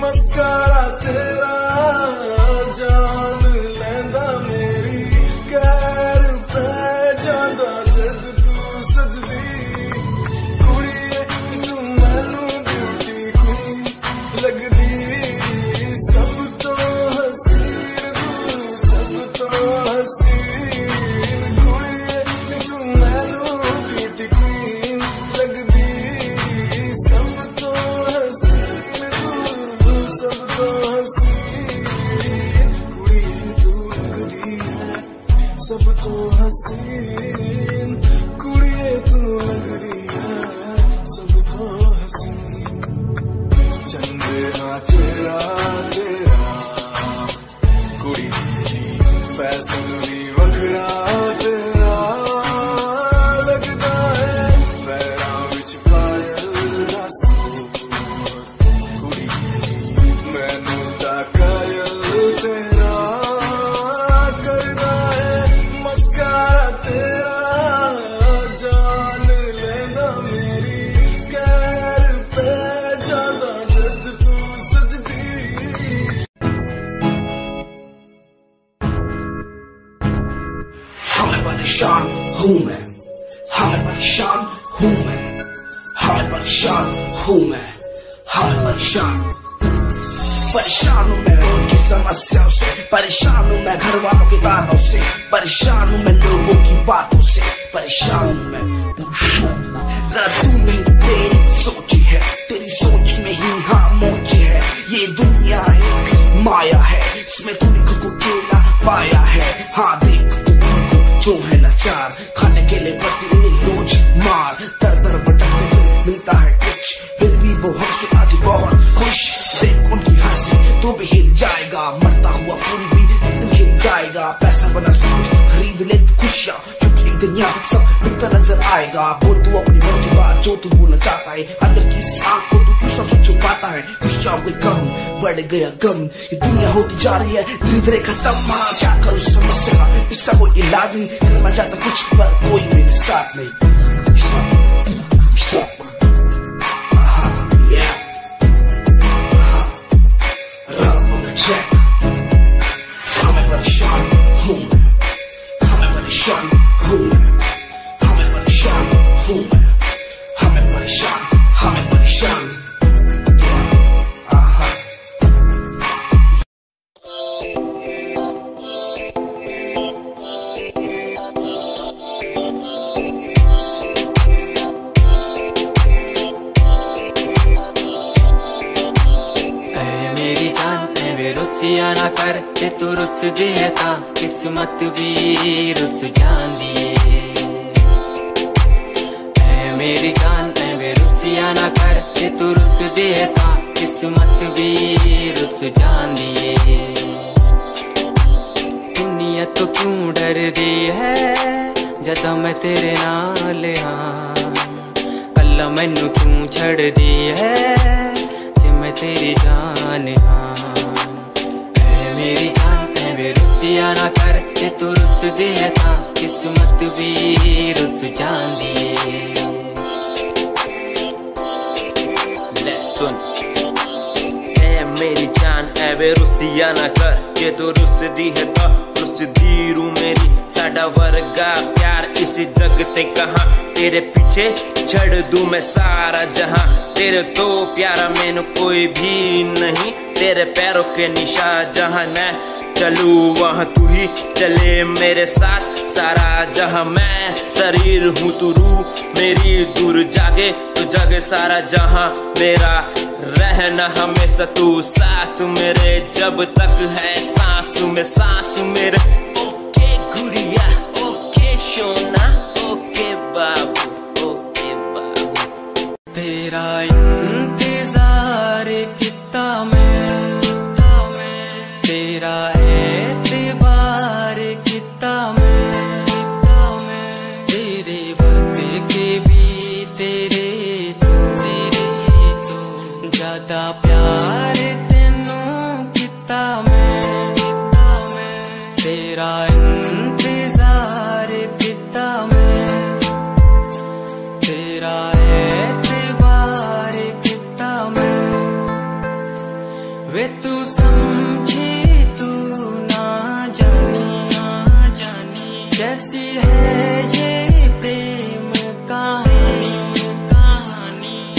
मस्कारा तेरा जान लैंदा मेरी, कैर पे जांदा जद तू सजदी। कुड़िए तू मैनू ब्यूटी क्वीन लगदी, सब तो हसीन तू, सब तो हसीन। कुड़िए तू मैनू ब्यूटी क्वीन लगदी, सब तो हसीन तू, सब तो हसीन। कुड़िए तू लगदी है सब तो हसीन, कुड़िए तू लगदी है सब तो हसीन। चंदे हाँ चेहरा तेरा, कुड़ी फैशन भी वखरा तेरा, लगदा है पैरां विच पायल दा सूट। कुड़ी मैनू तां कायल तेरा करदा है, मस्कारा तेरा जान लेंदा मेरी, कैर पे जांदा जद तू सजदी। हमें परेशान हूँ मैं, हमें परेशान हूँ मैं, हमें परेशान हूँ मैं, हमें परेशान। परेशान हूँ मैं उनकी समस्याओं से, परेशान हूँ मैं घर वालों के तानों से, परेशान हूँ मैं लोगों की बातों से, परेशान हूँ मैं। जरा तू नहीं तेरी सोच है, तेरी सोच में ही हाँ मोच है। ये दुनिया एक माया है, इसमें तूने खुद को अकेला पाया है। हाँ देख तू उनको जो है लाचार, खाने के लिए पड़ती उन्हें रोज मार, दर दर भटकते फिर मिलता है वो हमसे आज बहुत खुश, देख उनकी हंसी तो भी हिल जाएगा, मरता हुआ फूल भी एक दिन खिल जाएगा। पैसा बना सब कुछ खरीद ले खुशियाँ, क्योंकि एक दिन यहाँ सब मिलता नजर आएगा। बोल तू अपनी मन की बात जो तू बोलना चाहता है, अंदर की इस आँख को तू क्यों सब छुपाता है। खुशियाँ हो गई कम, बढ़ गया गम, ये दुनिया होती जा रही है धीरे धीरे खत्म। हाँ क्या करूँ समस्या, इसका कोई इलाज नहीं, करना चाहता कुछ पर कोई मेरे साथ नहीं। ना कर ते तू रुस देता, किस्मत भी रुस जांदी ऐ मेरी जान ऐ वे रुसिया ना कर ते तू रुस देता, किस्मत भी रुस जांदी। दुनिया तो क्यों डर दी है जदा मैं तेरे नाल हाँ, कल्ला मैनू तू छड़ दी है जे मैं तेरी जान हाँ। मेरी जान ऐ वे रुसिया ना कर ते तू रुस देता, किस्मत भी रुस जांदी। ले सुन ऐ मेरी जान ऐ वे रुसिया ना कर जे तू रुस दी है तो रुस दी रू मेरी, साडा वर्गा प्यार इस जग ते कहां, तेरे पीछे छड़ दूं मैं सारा जहां। तेरे तो प्यारा मैनू कोई भी नहीं, तेरे पैरों के निशान जहां मैं चलूं वहां तू ही चले मेरे साथ, सारा जहां मैं शरीर हूँ तू रूह मेरी, दूर जागे तो जगे सारा जहां मेरा, रहना हमेशा तू साथ मेरे, जब तक है सांस में सांस मेरे। ओके गुड़िया ओके सोना ओके बाबू ओके बाबू, तेरा इंतजार कितना मैं, तेरा एतबार कितना मैं, तेरे वक्त के भी तेरे तो ज्यादा प्यार तेनू कितना मैं, तेरा इंतजार कितना मैं, तेरा एतबार कितना मैं। वे तू समझे तू ना जानी कैसी है ये प्रेम कहानी,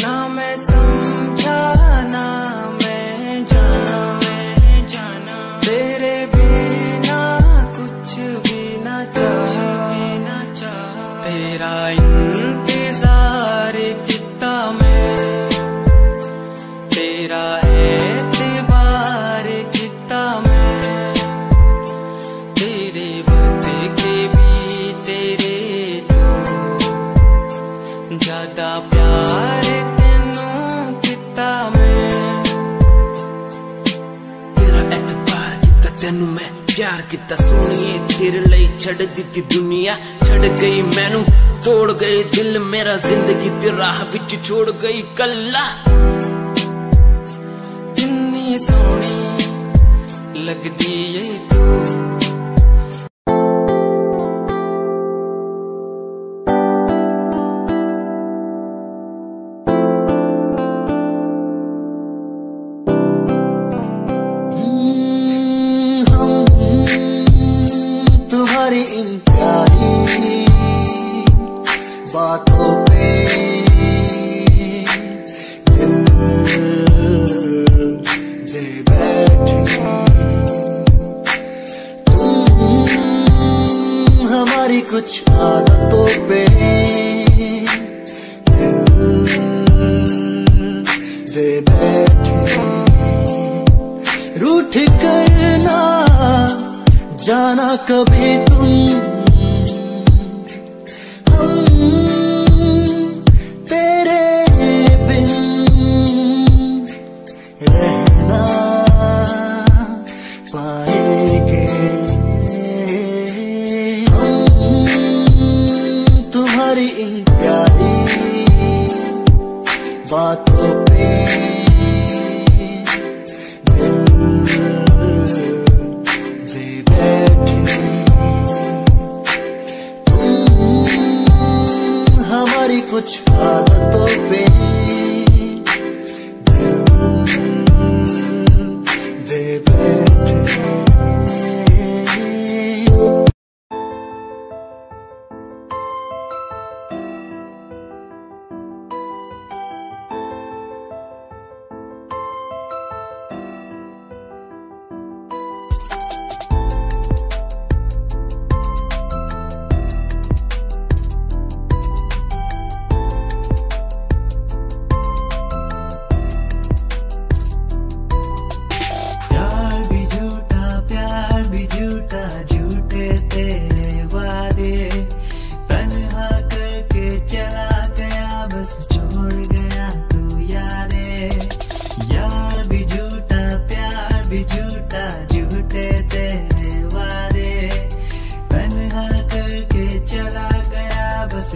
ना मैं समझा ना मैं जाना, तेरे बिना कुछ भी ना चाह, तेरा इंतजार कितना मैं, तेरा एतबार कितना मैं, तेरे वक्त के भी तेरे तो ज्यादा प्यार तेनू कितना मैं, तेरा एतबार किता तेनू मैं, प्यार किता सोनिए तेरे लिए छड़ दी दुनिया, छड़ गई मैनू तोड़ गई दिल मेरा, जिंदगी तेरी राह विच छोड़ गई कल्ला। कितनी सोहनी लगदी है तू, तुम्हारी इन प्यारी बातों पे दे बैठे, तुम हमारी कुछ आदतों पे दे बैठे, रूठ कर ना जाना कभी तुम, हम तेरे बिन बातों पे कुछ आदतों पे दे बैठे।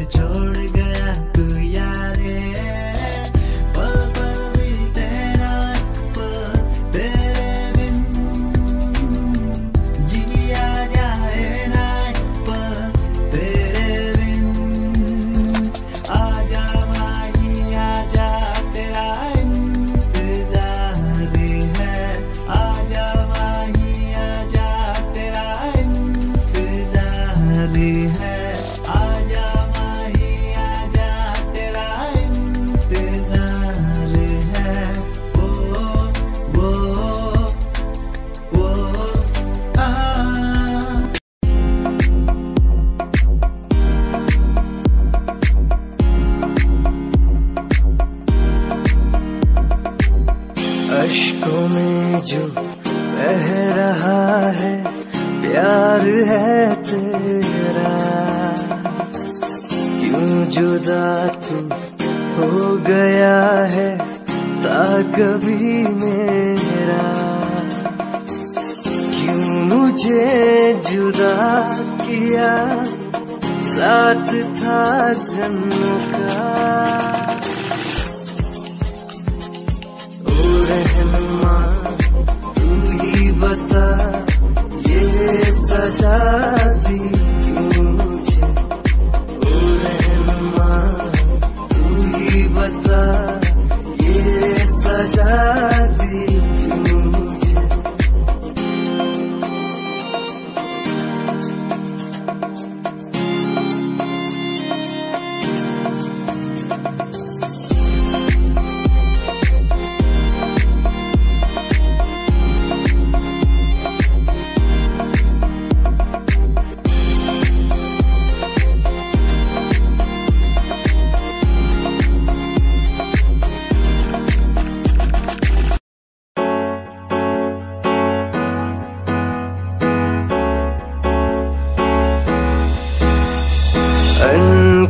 छोड़ गया तू यारे, पल पल बीते ना पल तेरे बिन, जिया जाए ना पल तेरे बिन। आजा माही आजा तेरा इंतजार है, आजा माही आजा तेरा इंतजार है। अश्कों में जो बह रहा है प्यार है तेरा, क्यों जुदा तू हो गया है ता कभी मेरा, क्यों मुझे जुदा किया साथ था जन्म का। रहनुमा तू ही बता ये सजा दी क्यों मुझे, ओ रहनुमा तू ही बता ये सजा दी क्यों मुझे।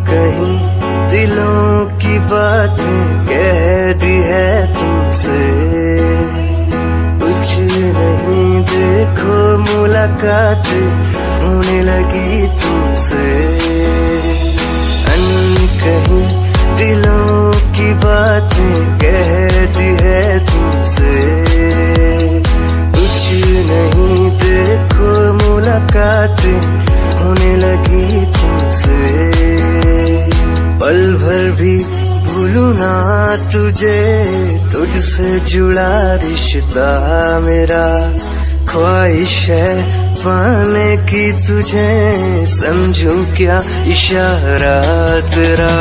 कहीं दिलों की बातें कह दी है तुमसे, कुछ नहीं देखो मुलाकातें होने लगी तुमसे। कहीं दिलों की बातें कह दी है तुमसे, कुछ नहीं देखो मुलाकातें होने लगी तुमसे। पल भर भी भूलूं ना तुझे, तुझसे जुड़ा रिश्ता मेरा, ख्वाहिश है पाने की तुझे, समझूं क्या इशारा तेरा।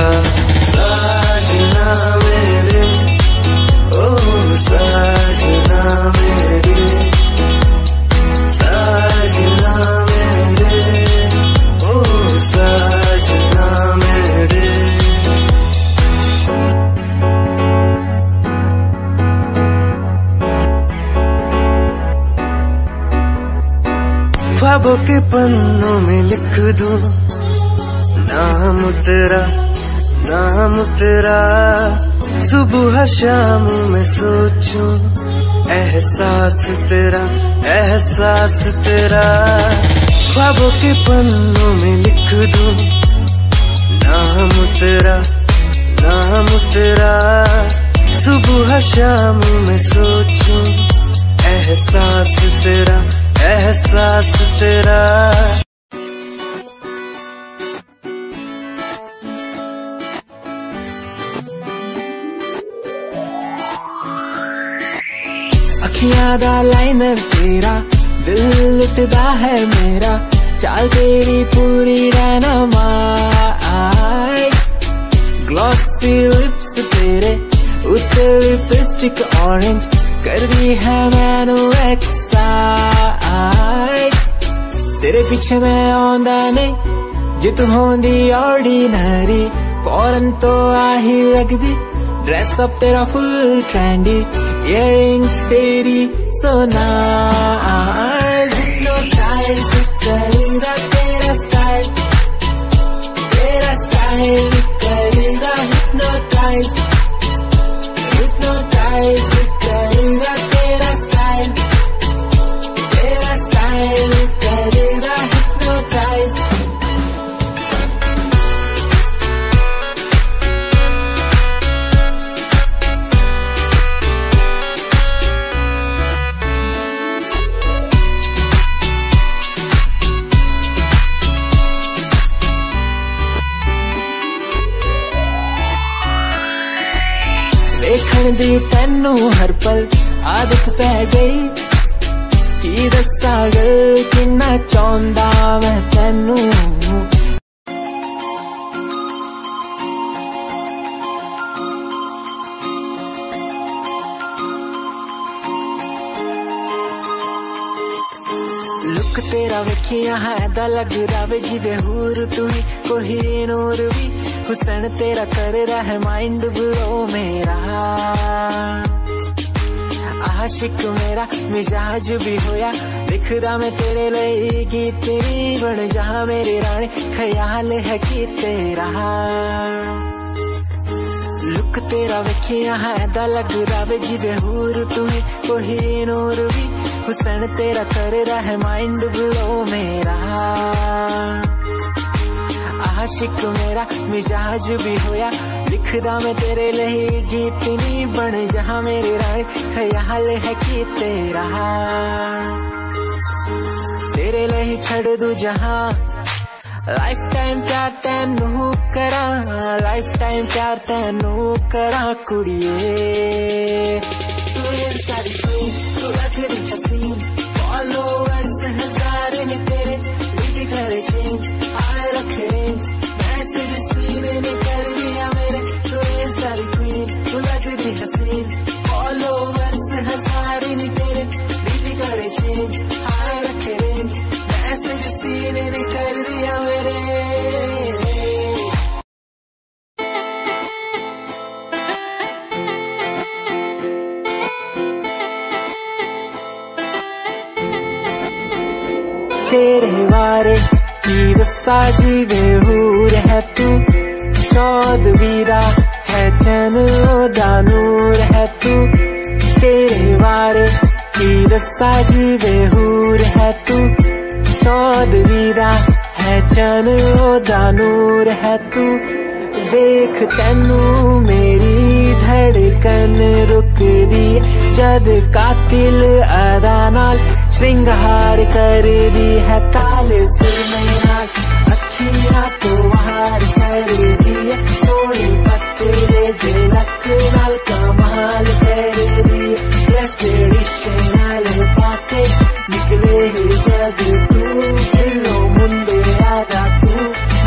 साजना मेरे ओ साजना मेरे, साजना मेरे ओ साजना मेरे। ख्वाबों के पन्नों में लिख दूं नाम तेरा, नाम तेरा। सुबह शाम में सोचूं एहसास तेरा, एहसास तेरा। ख्वाबों के पन्नों में लिख दूं नाम तेरा, नाम तेरा। सुबह शाम में सोचूं, एहसास तेरा, एहसास तेरा। अखियां दा लाइनर तेरा, दिल लुटदा है मेरा, चाल तेरी पूरी डायनामाइट। ग्लॉसी लिप्स तेरे उत्ते लिपस्टिक ऑरेंज, कर दी है मैनू एक्साइट। तेरे पीछे मैं आंदा नहीं, जे तू होंदी ऑर्डिनरी, फौरन तो आही लगदी। ड्रेस अप तेरा फुल ट्रेंडी, इयररिंग्स तेरी so nice, hypnotize करेगा तेरा स्टाइल, तेरा स्टाइल करेगा hypnotize, hypnotize करेगा तेरा स्टाइल, तेरा स्टाइल करेगा hypnotize। देखण दी तैनू हर पल आदत पै गई, की दस्सां गल किन्ना चाहुंदा मैं तैनू। लुक तेरा वेखिया है दा लग रहा जिवे हूर तू ही कोई नूर भी, हुसन तेरा कर रहा है माइंड ब्लो मेरा। आशिक मेरा मिजाज भी होया, दिखदा मैं तेरे लिए की तेरी बन जहा मेरी रानी, ख्याल है कि तेरा। लुक तेरा वेखिया है दा लग रहा जिवे हूर तू ही कोई नूर भी, हुसन तेरा कर रहा है माइंड ब्लो मेरा। आशिक मेरा मिजाज भी होया, लिखदा मैं तेरे लिए गीत नी बन जहा मेरी रानी, ख्याल है कि तेरा। तेरे लिए छड़ दू जहा, लाइफ टाइम प्यार तैनू करा, लाइफ टाइम प्यार तैनू करा कुड़िए। तू सारी क्वीन, तू लगदी हसीन, फॉलोअर्स हजार ने तेरे, बीबी करे चेंज, आए रखे रेंज, मैसेज सीन ने कर दिया मेरे। तू सारी क्वीन, तू लगदी हसीन, फॉलोअर्स हजार ने तेरे, बीबी करे चेंज, आए रखे रेंज, मैसेज सीन ने कर दिया मेरे। तेरे बारे की दस्सा जीवे हूर है तू, चौदवीरा है चैन दा नूर है तू। तेरे बारे की दस्सा जीवे हूर है तू, चौदवीरा है चैन दा नूर है तू। देख तैनू मेरी धड़कन रुकदी, जद कातिल अदा नाल श्रृंगार कर दी है, काले सुरमे नाल अखियां तो वार कर दी है, सोनी पत्ते दे नक नाल कमाल कर दी। ड्रेस ट्रेडिशनल पाके निकले जद तू, दिलों मुंडे आदा तू,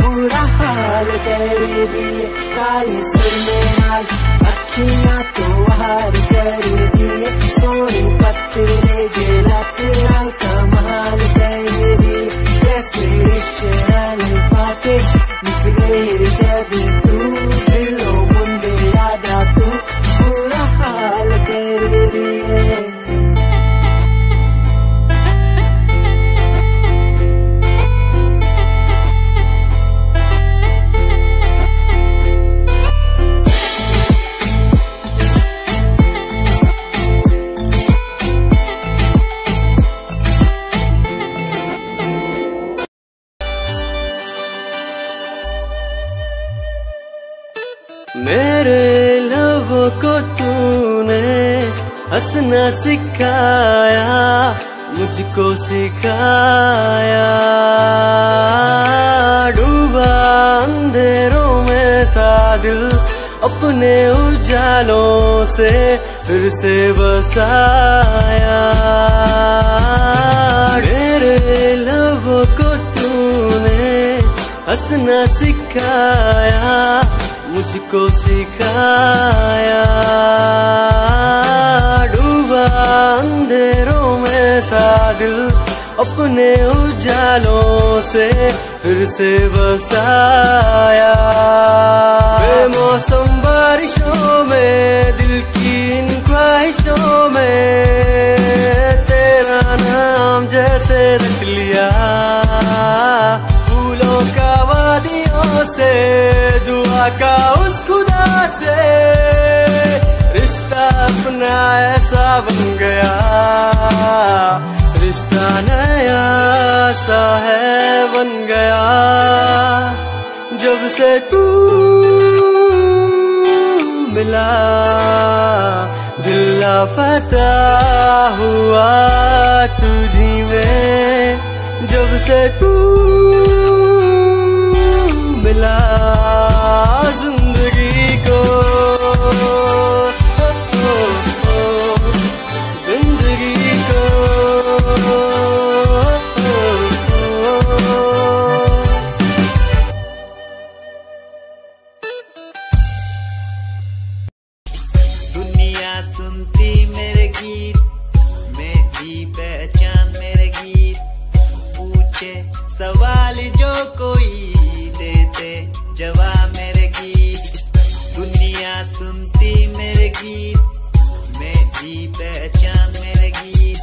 बुरा हाल कर दी है, काले सुरमे नाल अखियां तो वार कर दी है, सोनी पत्ते जे नक नाल कमाल कर दी। ड्रेस ट्रेडिशनल पाके निकले जब तू, दिलों मुंडे आदा तू, बुरा हाल कर दी है। मेरे लबों को तूने तूने हंसना सिखाया, मुझको सिखाया। डूबा अंधेरों में था दिल, अपने उजालों से फिर से बसाया। मेरे लबों को तूने हंसना सिखाया, मुझको सिखाया। डूबा अंधेरों में था दिल, अपने उजालों से फिर से बसाया। बेमौसम बारिशों में, दिल की इन ख्वाहिशों में, तेरा नाम जैसे रख लिया। फूलों का वादियों से, दुआ का उस खुदा से, रिश्ता अपना ऐसा बन गया। रिश्ता नया सा है बन गया, जब से तू मिला। दिल लापता हुआ तुझी में, जब से तू मिला जिंदगी को। जिंदगी को दुनिया सुनती मेरे गीत, मेरी पहचान मेरे गीत। पूछे सवाल जो कोई, देते जवाब मेरे गीत। दुनिया सुनती मेरे गीत, मेरी पहचान मेरे गीत।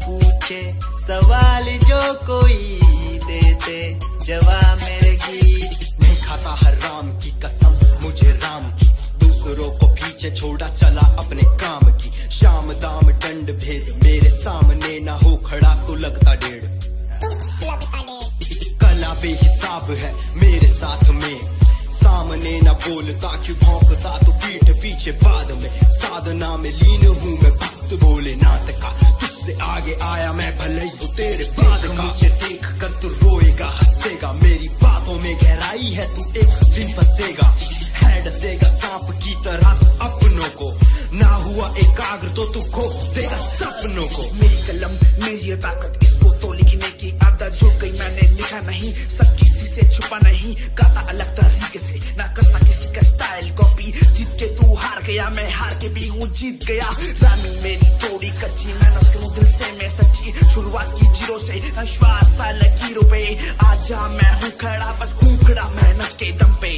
पूछे सवाल जो कोई, देते जवाब मेरे गीत। नहीं खाता हराम की कसम मुझे राम की, दूसरों को पीछे छोड़ा चला अपने काम की। शाम दाम दंड भेद मेरे सामने ना हो खड़ा तो लगता डेढ़। कला बेहिसाब है मेरे साथ में, सामने न बोलता क्यों भौंकता तो पीठ पीछे बाद में। साधना में लीन हूँ मैं भक्त भोलेनाथ का, तुझसे आगे आया मैं भले ही तेरे बाद का। मुझे देख कर तू रोएगा हंसेगा, मेरी बातों में गहराई है तू एक दिन फंसेगा। है डसेगा सांप की तरह तू अपनों को, ना हुआ एकाग्र तो तू खो देगा सपनों को। मेरी कलम मेरी ताकत, इसको तो लिखने की आदत जुड़ गई। मैंने लिखा नहीं सब किसी से छुपा नहीं, गाता अलग तरीके से ना करता किसी का स्टाइल कॉपी। जीत के तू हार गया, मैं हार के भी हूँ जीत गया। रामी मेरी थोड़ी कच्ची, मेहनत करूँ दिल से मैं सच्ची। शुरुआत की जीरो से, विश्वास था लकीरों पे। आजा मैं हूँ खड़ा बस खूब खड़ा मेहनत के दम पे।